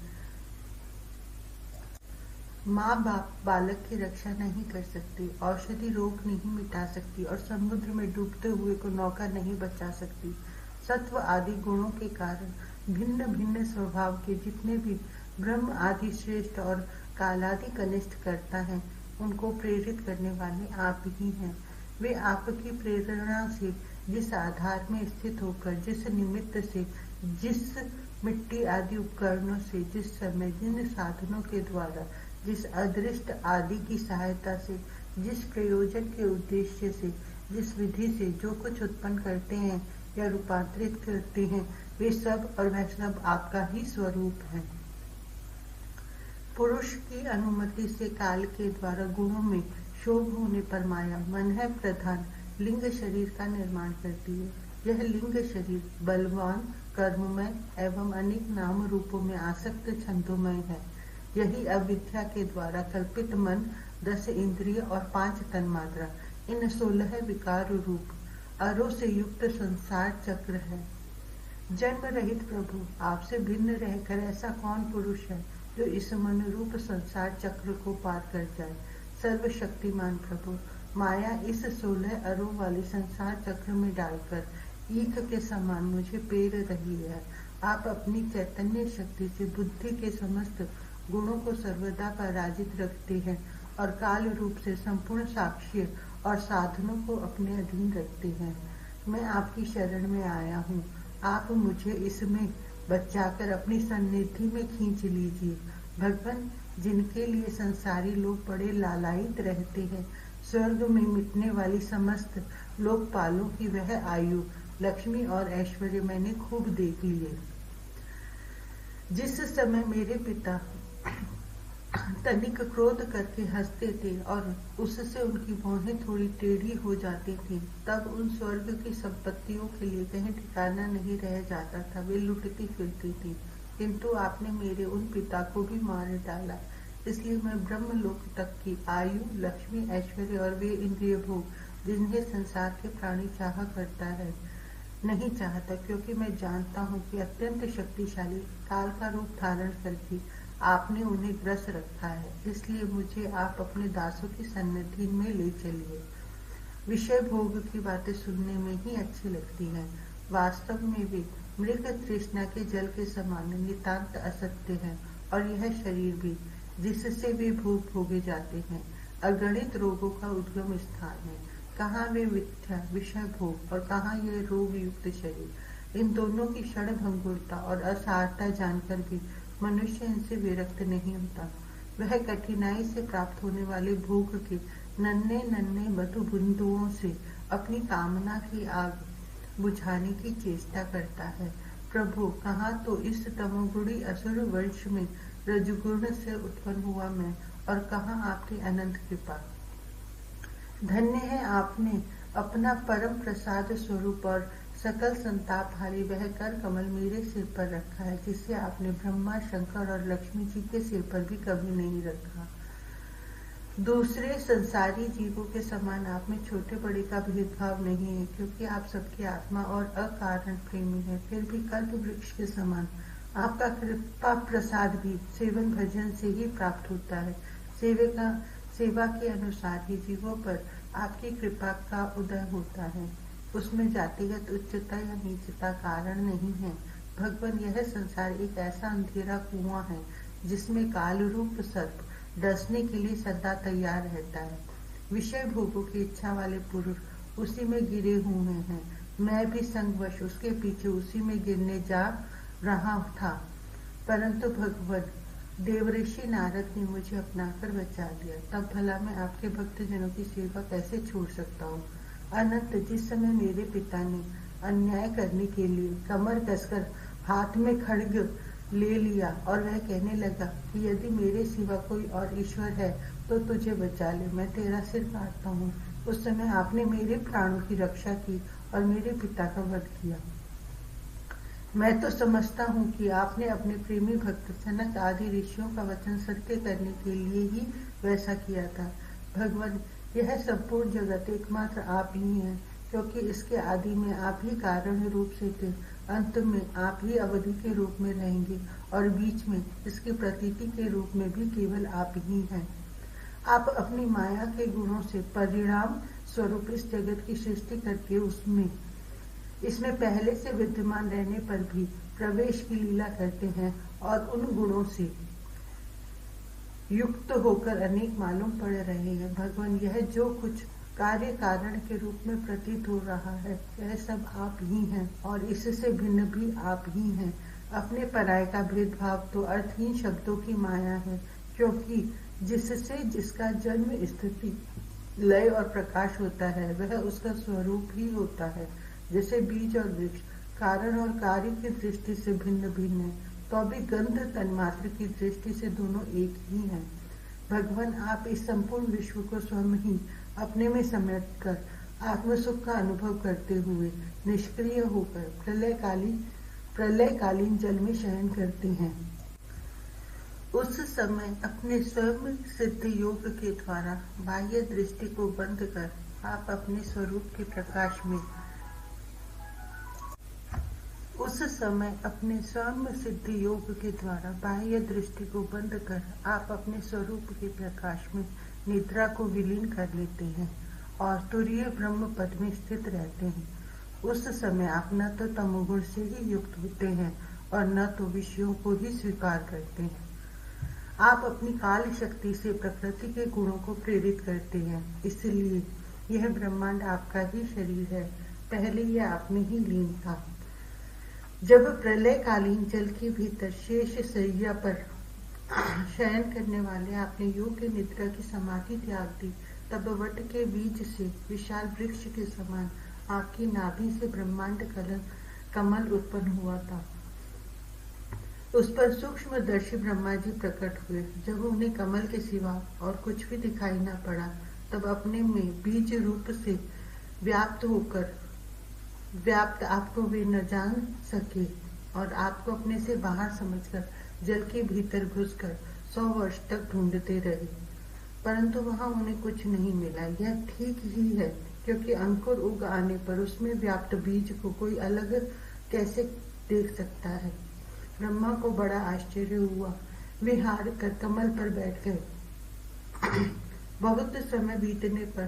माँ बाप बालक की रक्षा नहीं कर सकती, औषधि रोग नहीं मिटा सकती और समुद्र में डूबते हुए को नौका नहीं बचा सकती। सत्व आदि गुणों के कारण भिन्न भिन्न स्वभाव के जितने भी ब्रह्म आदि श्रेष्ठ और कालादि कनिष्ठ करता है, उनको प्रेरित करने वाले आप ही हैं। वे आपकी प्रेरणा से जिस आधार में स्थित होकर, जिस निमित्त से, जिस मिट्टी आदि उपकरणों से, जिस समय, जिन साधनों के द्वारा, जिस अदृष्ट आदि की सहायता से, जिस प्रयोजन के उद्देश्य से, जिस विधि से जो कुछ उत्पन्न करते हैं या रूपांतरित करते हैं, वे सब और वह सब आपका ही स्वरूप है। पुरुष की अनुमति से काल के द्वारा गुणों में शोभ होने पर माया मन है प्रधान लिंग शरीर का निर्माण करती है। यह लिंग शरीर बलवान, कर्ममय एवं अनेक नाम रूपों में आसक्त छंदोमय है। यही अविद्या के द्वारा कल्पित मन, 10 इंद्रिय और 5 तन्मात्रा, इन 16 विकार रूप अरों से युक्त संसार चक्र है। जन्म रहित प्रभु, आपसे भिन्न रहकर ऐसा कौन पुरुष है जो इस मन रूप संसार चक्र को पार कर जाए। सर्वशक्तिमान प्रभु, माया इस 16 अरों वाले संसार चक्र में डालकर ईख के समान मुझे पेर रही है। आप अपनी चैतन्य शक्ति से बुद्धि के समस्त गुणों को सर्वदा पराजित रखते हैं और काल रूप से संपूर्ण साक्ष्य और साधनों को अपने अधीन रखते हैं। मैं आपकी शरण में आया हूँ। आप मुझे इसमें बचाकर अपनी सन्निधि में खींच लीजिए। भगवान, जिनके लिए संसारी लोग बड़े लालायित रहते हैं, स्वर्ग में मिटने वाली समस्त लोकपालों की वह आयु, लक्ष्मी और ऐश्वर्य मैंने खूब देख लिए। जिस समय मेरे पिता तनिक क्रोध करके हंसते थे और उससे उनकी भौहें थोड़ी टेढ़ी हो जाती थी, तब उन स्वर्ग की संपत्तियों के लिए कहीं ठिकाना नहीं रह जाता था, वे लुटती फिरती थी। किंतु आपने मेरे उन पिता को भी मार डाला, इसलिए मैं ब्रह्मलोक तक की आयु, लक्ष्मी, ऐश्वर्य और वे इंद्रिय भोग, जिन्हें संसार के प्राणी चाहा करता है, नहीं चाहता, क्योंकि मैं जानता हूँ कि अत्यंत शक्तिशाली काल का रूप धारण करके आपने उन्हें ग्रस रखा है। इसलिए मुझे आप अपने दासों की सन्निधि में ले चलिए। विषय भोग की बातें सुनने में ही अच्छी लगती हैं, वास्तव में वे मृग तृष्णा के जल के समान नितांत असत्य है। और यह शरीर भी, जिससे वे भोग भोगे जाते हैं, अगणित रोगों का उद्गम स्थान है। कहाँ वे मिथ्या विषय भोग और कहाँ यह रोग युक्त शरीर। इन दोनों की क्षण भंगुरता और असारता जानकर भी मनुष्य इनसे विरक्त नहीं होता। वह कठिनाई से प्राप्त होने वाले भोग के नन्हे नन्हे मधु बिंदुओं से अपनी कामना की आग बुझाने की चेष्टा करता है। प्रभु, कहाँ तो इस तमोगुणी असुर वंश में रजगुण से उत्पन्न हुआ मैं, और कहाँ आपकी अनंत कृपा। धन्य है आपने अपना परम प्रसाद स्वरूप और सकल संताप हारी वह कर कमल मेरे सिर पर रखा है, जिसे आपने ब्रह्मा, शंकर और लक्ष्मी जी के सिर पर भी कभी नहीं रखा। दूसरे संसारी जीवों के समान आप में छोटे बड़े का भेदभाव नहीं है, क्योंकि आप सबकी आत्मा और अकारण प्रेमी है। फिर भी कल्प वृक्ष के समान आपका कृपा प्रसाद भी सेवन भजन से ही प्राप्त होता है। सेवा के अनुसार ही जीवों पर आपकी कृपा का उदय होता है। उसमें जातिगत उच्चता या नीचता कारण नहीं है। भगवान, यह संसार एक ऐसा अंधेरा कुआं है जिसमें काल रूप सर्प डसने के लिए सदा तैयार रहता है। विषय भोगों की इच्छा वाले पुरुष उसी में गिरे हुए हैं। मैं भी संगवश उसके पीछे उसी में गिरने जा रहा था, परंतु भगवान, देवऋषि नारद ने मुझे अपनाकर बचा लिया। तब भला मैं आपके भक्तजनों की सेवा कैसे छोड़ सकता हूँ। अनंत, जिस समय मेरे पिता ने अन्याय करने के लिए कमर कसकर हाथ में खड्ग ले लिया और वह कहने लगा कि यदि मेरे सिवा कोई और ईश्वर है तो तुझे बचा ले, मैं तेरा सिर काटता हूँ, उस समय आपने मेरे प्राणों की रक्षा की और मेरे पिता का वध किया। मैं तो समझता हूँ कि आपने अपने प्रेमी भक्त सनक आदि ऋषियों का वचन सत्य करने के लिए ही वैसा किया था। भगवान, यह संपूर्ण जगत एकमात्र आप ही हैं, क्योंकि इसके आदि में आप ही कारण रूप से थे, अंत में आप ही अवधि के रूप में रहेंगे और बीच में इसके प्रतीति के रूप में भी केवल आप ही हैं। आप अपनी माया के गुणों से परिणाम स्वरूप इस जगत की सृष्टि करके इसमें पहले से विद्यमान रहने पर भी प्रवेश की लीला करते हैं और उन गुणों से युक्त होकर अनेक मालूम पड़ रहे हैं। भगवान, यह जो कुछ कार्य कारण के रूप में प्रतीत हो रहा है, यह सब आप ही हैं और इससे भिन्न भी आप ही हैं। अपने पराये का भेदभाव तो अर्थहीन शब्दों की माया है, क्योंकि जिससे जिसका जन्म, स्थिति, लय और प्रकाश होता है, वह उसका स्वरूप ही होता है। जैसे बीज और वृक्ष कारण और कार्य की दृष्टि से भिन्न भिन्न है, तो भी गंध तन्मात्र की दृष्टि से दोनों एक ही हैं। भगवान, आप इस संपूर्ण विश्व को स्वयं ही अपने में समेटकर आत्मसुख का अनुभव करते हुए निष्क्रिय होकर प्रलयकालीन जल में शयन करते हैं। उस समय अपने स्वयं सिद्ध योग के द्वारा बाह्य दृष्टि को बंद कर आप अपने स्वरूप के प्रकाश में निद्रा को विलीन कर लेते हैं और तुरीय ब्रह्म पद में स्थित रहते हैं। उस समय आप न तो तमोगुण से ही युक्त होते हैं और न तो विषयों को ही स्वीकार करते हैं। आप अपनी काल शक्ति से प्रकृति के गुणों को प्रेरित करते हैं, इसलिए यह ब्रह्मांड आपका ही शरीर है। पहले यह आप में ही लीन था। जब प्रलयकालीन जल के भीतर शेष शैया पर शयन करने वाले, आपने योग्य निद्रा की समाधि त्याग दी। तब वट के बीज से विशाल वृक्ष के समान आपकी नाभि से ब्रह्मांड कमल उत्पन्न हुआ था। उस पर सूक्ष्मदर्शी ब्रह्मा जी प्रकट हुए। जब उन्हें कमल के सिवा और कुछ भी दिखाई न पड़ा, तब अपने में बीज रूप से व्याप्त आपको वे न जान सके और आपको अपने से बाहर समझकर जल के भीतर घुसकर 100 वर्ष तक ढूंढते रहे, परंतु वहां उन्हें कुछ नहीं मिला। यह ठीक ही है, क्योंकि अंकुर उग आने पर उसमें व्याप्त बीज को कोई अलग कैसे देख सकता है। ब्रह्मा को बड़ा आश्चर्य हुआ। वे हार कर कमल पर बैठ गए। बहुत समय बीतने पर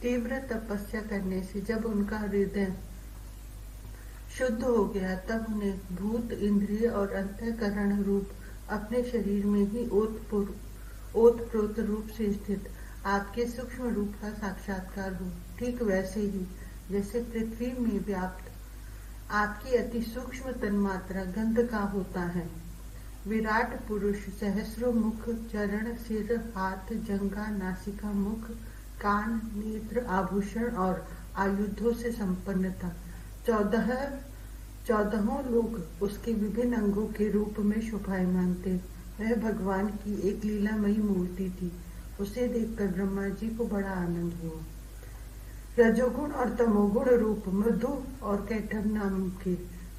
तीव्र तपस्या करने से जब उनका हृदय शुद्ध हो गया, तब उन्हें भूत, इंद्रिय और अंतःकरण रूप अपने शरीर में ही ओतप्रोत रूप से स्थित आपके सूक्ष्म रूप का साक्षात्कार हो। ठीक वैसे ही जैसे पृथ्वी में व्याप्त आपकी अति सूक्ष्म तन्मात्रा गंध का होता है। विराट पुरुष सहस्रों मुख, चरण, सिर, हाथ, जंघा, नासिका, मुख, कान, नेत्र, आभूषण और आयुधों से संपन्न था। 14 लोग उसके विभिन्न अंगों के रूप में शोभायमान थे। वह भगवान की एक लीलामयी मूर्ति थी। उसे देखकर ब्रह्मा जी को बड़ा आनंद हुआ। रजोगुण और तमोगुण रूप मधु और कैटभ नाम के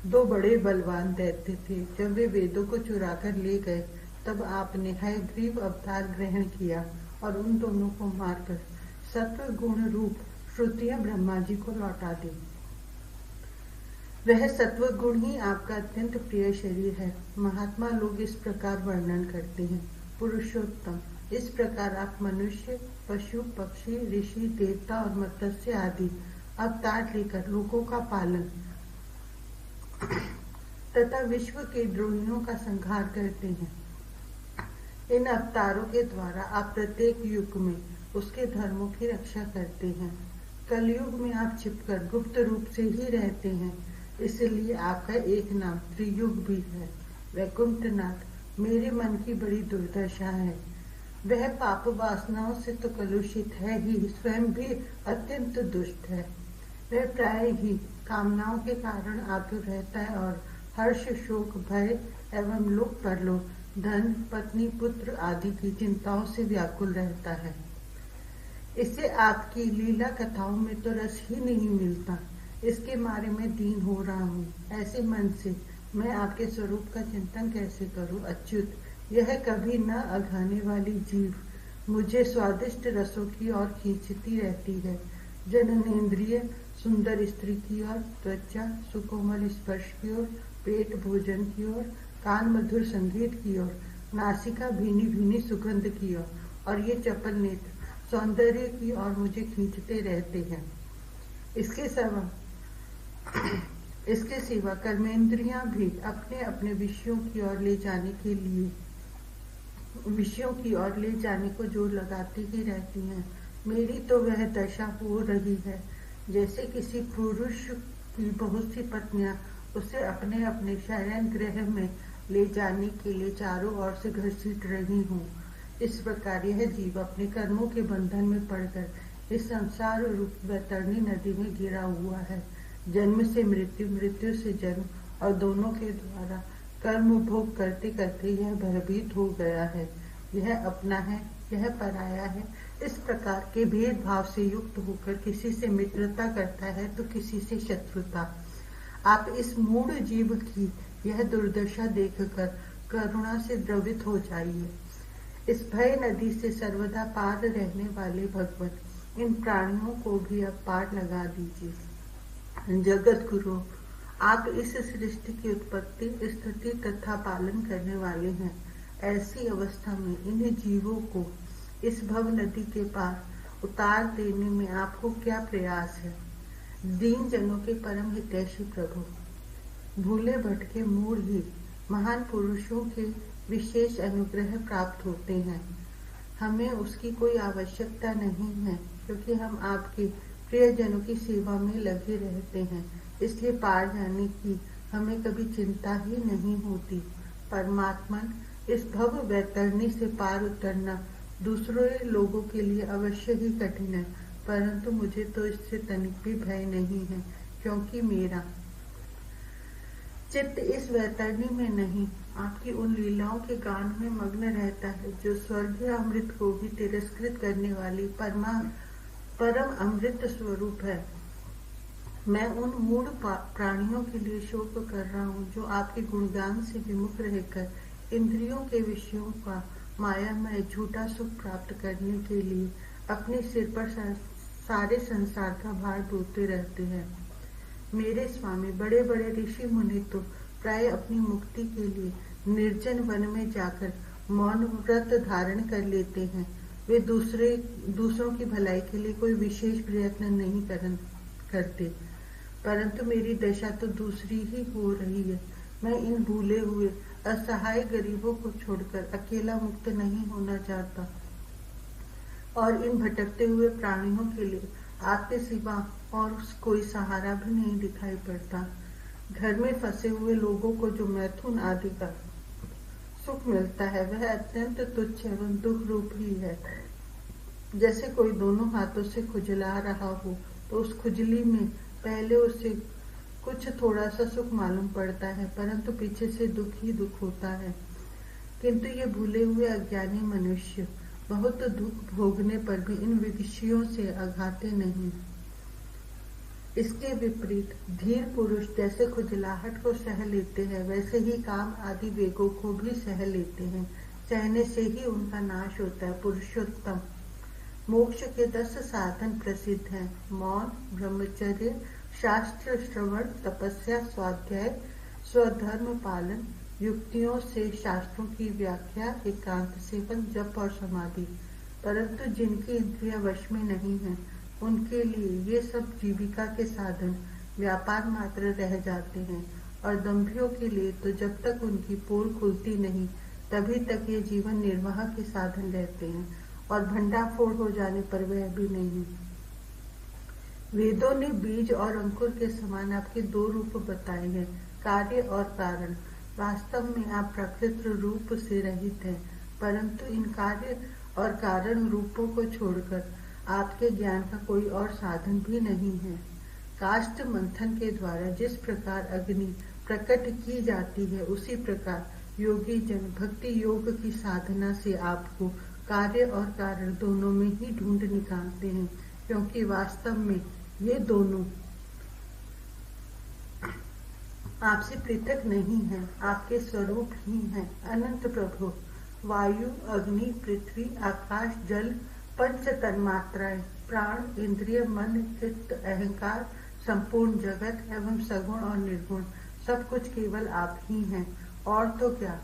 2 बड़े बलवान दैत्य थे। जब वे वेदों को चुरा कर ले गए, तब आपने हयग्रीव अवतार ग्रहण किया और उन दोनों को मारकर सत्व गुण रूप श्रुतियां ब्रह्मा जी को लौटा दी। वह सत्व गुण ही आपका अत्यंत प्रिय शरीर है। महात्मा लोग इस प्रकार वर्णन करते हैं। पुरुषोत्तम, इस प्रकार आप मनुष्य, पशु, पक्षी, ऋषि, देवता और मत्स्य आदि अवतार लेकर लोगों का पालन तथा विश्व के द्रोहियों का संहार करते हैं। इन अवतारों के द्वारा आप प्रत्येक युग में उसके धर्मों की रक्षा करते हैं। कलयुग में आप छिपकर गुप्त रूप से ही रहते हैं, इसलिए आपका एक नाम त्रियुग भी है। वैकुंठनाथ, मेरे मन की बड़ी दुर्दशा है। वह पाप वासनाओं से तो कलुषित है ही, स्वयं भी अत्यंत दुष्ट है। वह प्राय ही कामनाओं के कारण आतुर रहता है और हर्ष, शोक, भय एवं लोक परलोक, धन, पत्नी, पुत्र आदि की चिंताओं से व्याकुल रहता है। इसे आपकी लीला कथाओं में तो रस ही नहीं मिलता। इसके मारे में दीन हो रहा हूँ। ऐसे मन से मैं आपके स्वरूप का चिंतन कैसे करूँ? अच्युत, यह कभी न अघाने वाली जीव मुझे स्वादिष्ट रसों की ओर खींचती रहती है। जननेन्द्रिय सुंदर स्त्री की ओर, त्वचा सुकोमल स्पर्श की ओर, पेट भोजन की ओर, कान मधुर संगीत की ओर, नासिका भीनी भीनी सुगंध की ओर, और ये चपल नेत्र सौंदर्य की ओर मुझे खींचते रहते हैं। इसके सिवा कर्मेंद्रियां भी अपने अपने विषयों की ओर ले जाने को जोर लगाती ही रहती हैं। मेरी तो वह दशा हो रही है जैसे किसी पुरुष की बहुत सी पत्नियां उसे अपने अपने शयन गृह में ले जाने के लिए चारों ओर से घसीट रही हूँ। इस प्रकार यह जीव अपने कर्मों के बंधन में पड़कर इस संसार रूप वैतरणी नदी में गिरा हुआ है। जन्म से मृत्यु, मृत्यु से जन्म और दोनों के द्वारा कर्म भोग करते करते यह भयभीत हो गया है। यह अपना है, यह पराया है। इस प्रकार के भेदभाव से युक्त होकर किसी से मित्रता करता है तो किसी से शत्रुता। आप इस मूढ़ जीव की यह दुर्दशा देखकर करुणा से द्रवित हो जाइए। इस भय नदी से सर्वदा पार रहने वाले भगवान, इन प्राणियों को भी अब पार लगा दीजिए। जगत गुरु, आप इस सृष्टि की उत्पत्ति, स्थिति तथा पालन करने वाले हैं। ऐसी अवस्था में इन जीवों को इस भव नदी के पार उतार देने में आपको क्या प्रयास है? दीन जनों के परम हितैषी प्रभु, भूले भटके मूढ़ ही महान पुरुषों के विशेष अनुग्रह प्राप्त होते हैं। हमें उसकी कोई आवश्यकता नहीं है, क्योंकि हम आपके प्रियजनों की सेवा में लगे रहते हैं। इसलिए पार जाने की हमें कभी चिंता ही नहीं होती। परमात्मन, इस भव वैतरणी से पार उतरना दूसरों लोगों के लिए अवश्य ही कठिन है, परंतु मुझे तो इससे तनिक भी भय नहीं है, क्योंकि मेरा चित्त इस वैतरणी में नहीं, आपकी उन लीलाओं के गान में मग्न रहता है, जो स्वर्गीय अमृत को भी तिरस्कृत करने वाली परम अमृत स्वरूप है। मैं उन मूढ़ प्राणियों के लिए शोक कर रहा हूँ, जो आपके गुणगान से विमुख रहकर इंद्रियों के विषयों का मायामय झूठा सुख प्राप्त करने के लिए अपने सिर पर सारे संसार का भार ढोते रहते हैं। मेरे स्वामी, बड़े बड़े ऋषि मुनि तो प्राय अपनी मुक्ति के लिए निर्जन वन में जाकर मौन व्रत धारण कर लेते हैं। वे दूसरों की भलाई के लिए कोई विशेष प्रयत्न नहीं करते, परंतु मेरी दशा तो दूसरी ही हो रही है। मैं इन भूले हुए असहाय गरीबों को छोड़कर अकेला मुक्त नहीं होना चाहता, और इन भटकते हुए प्राणियों के लिए आपके सिवा और कोई सहारा भी नहीं दिखाई पड़ता। घर में फंसे हुए लोगों को जो मैथुन आदि का सुख मिलता है, वह अत्यंत तुच्छ एवं दुख रूप ही है। जैसे कोई दोनों हाथों से खुजला रहा हो, तो उस खुजली में पहले उसे कुछ थोड़ा सा सुख मालूम पड़ता है, परंतु पीछे से दुख ही दुख होता है। किंतु ये भूले हुए अज्ञानी मनुष्य बहुत दुख भोगने पर भी इन विषयों से अघाते नहीं। इसके विपरीत धीर पुरुष जैसे खुजलाहट को सह लेते हैं, वैसे ही काम आदि वेगों को भी सह लेते हैं। सहने से ही उनका नाश होता है। पुरुषोत्तम, मोक्ष के 10 साधन प्रसिद्ध हैं: मौन, ब्रह्मचर्य, शास्त्र श्रवण, तपस्या, स्वाध्याय, स्वधर्म पालन, युक्तियों से शास्त्रों की व्याख्या, एकांत सेवन, जप और समाधि। परंतु जिनकी इंद्रियां वश में नहीं है, उनके लिए ये सब जीविका के साधन व्यापार मात्र रह जाते हैं, और दंभियों के लिए तो जब तक उनकी पोल खुलती नहीं, तभी तक ये जीवन निर्वाह के साधन रहते हैं, और भंडाफोड़ हो जाने पर वह भी नहीं। वेदों ने बीज और अंकुर के समान आपके 2 रूप बताए हैं, कार्य और कारण। वास्तव में आप प्राकृत रूप से रहित हैं, परंतु इन कार्य और कारण रूपों को छोड़कर आपके ज्ञान का कोई और साधन भी नहीं है। काष्ठ मंथन के द्वारा जिस प्रकार अग्नि प्रकट की जाती है, उसी प्रकार योगी जन भक्ति योग की साधना से आपको कार्य और कारण दोनों में ही ढूंढ निकालते हैं, क्योंकि वास्तव में ये दोनों आपसे पृथक नहीं है, आपके स्वरूप ही हैं। अनंत प्रभु, वायु, अग्नि, पृथ्वी, आकाश, जल, पंच तन्मात्राएं, प्राण, इंद्रिय, मन, चित्त, अहंकार, संपूर्ण जगत एवं सगुण और निर्गुण, सब कुछ केवल आप ही हैं। और तो क्या,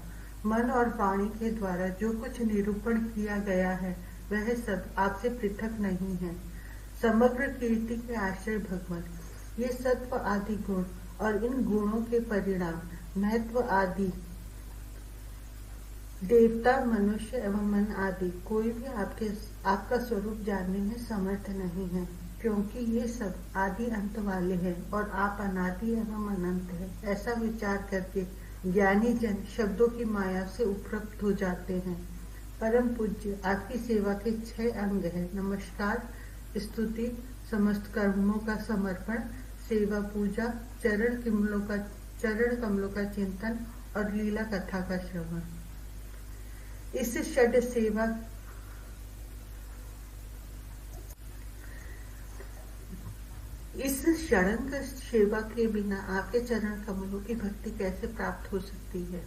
मन और वाणी के द्वारा जो कुछ निरूपण किया गया है, वह सब आपसे पृथक नहीं है। समग्र कीर्ति के आश्रय भगवान, ये सत्व आदि गुण और इन गुणों के परिणाम महत्व आदि देवता, मनुष्य एवं मन आदि कोई भी आपका स्वरूप जानने में समर्थ नहीं है, क्योंकि ये सब आदि अंत वाले हैं और आप अनादि एवं अनंत हैं। ऐसा विचार करके ज्ञानी जन शब्दों की माया से उपरक्त हो जाते हैं। परम पूज्य, आपकी सेवा के 6 अंग हैं: नमस्कार, स्तुति, समस्त कर्मों का समर्पण, सेवा पूजा, चरण कमलों का चिंतन और लीला कथा का श्रवण। इस षड षडंग सेवा के बिना आपके चरण कमलों की भक्ति कैसे प्राप्त हो सकती है,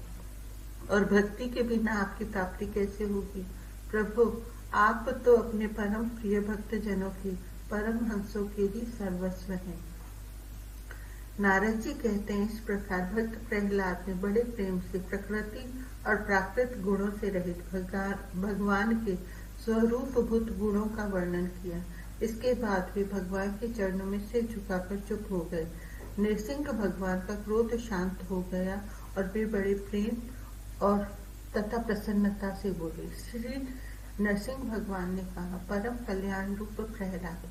और भक्ति के बिना आपकी प्राप्ति कैसे होगी? प्रभु, आप तो अपने परम प्रिय भक्त जनों के परम हंसों के ही सर्वस्व हैं। नारद जी कहते हैं, इस प्रकार भक्त प्रहलाद ने बड़े प्रेम से प्रकृति और प्राकृत गुणों से रहित भगवान के स्वरूपभूत गुणों का वर्णन किया। इसके बाद वे भगवान के चरणों में सिर झुकाकर चुप हो गए। नृसिंह भगवान का क्रोध शांत हो गया और वे बड़े प्रेम और तथा प्रसन्नता से बोले। श्री नरसिंह भगवान ने कहा, परम कल्याण रूप प्रहलाद,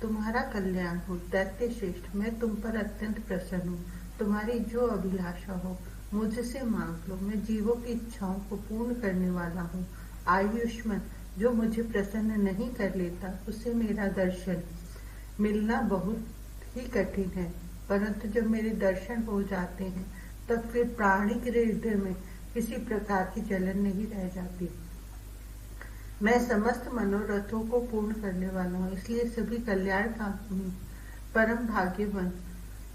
तुम्हारा कल्याण हो। दैत्य श्रेष्ठ, मैं तुम पर अत्यंत प्रसन्न हूँ। तुम्हारी जो अभिलाषा हो मुझसे मांग लो, मैं जीवों की इच्छाओं को पूर्ण करने वाला हूँ। आयुष्मान, जो मुझे प्रसन्न नहीं कर लेता उसे मेरा दर्शन मिलना बहुत ही कठिन है, परंतु जब मेरे दर्शन हो जाते हैं तब फिर प्राणी के हृदय में किसी प्रकार की जलन नहीं रह जाती। मैं समस्त मनोरथों को पूर्ण करने वाला हूँ, इसलिए सभी कल्याण का परम भाग्यवान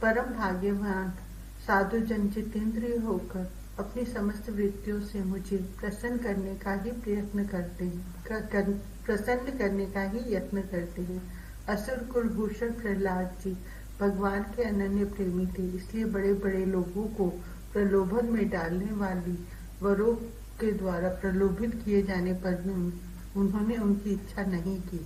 परम भाग्यवान साधु जन जितेंद्रिय होकर अपनी समस्त वृत्तियों से मुझे प्रसन्न करने का ही प्रयत्न करते हैं, प्रसन्न करने का ही यत्न करते हैं। असुर कुलभूषण प्रहलाद जी भगवान के अनन्य प्रेमी थे, इसलिए बड़े बड़े लोगों को प्रलोभन में डालने वाली वरों के द्वारा प्रलोभित किए जाने पर भी उन्होंने उनकी इच्छा नहीं की।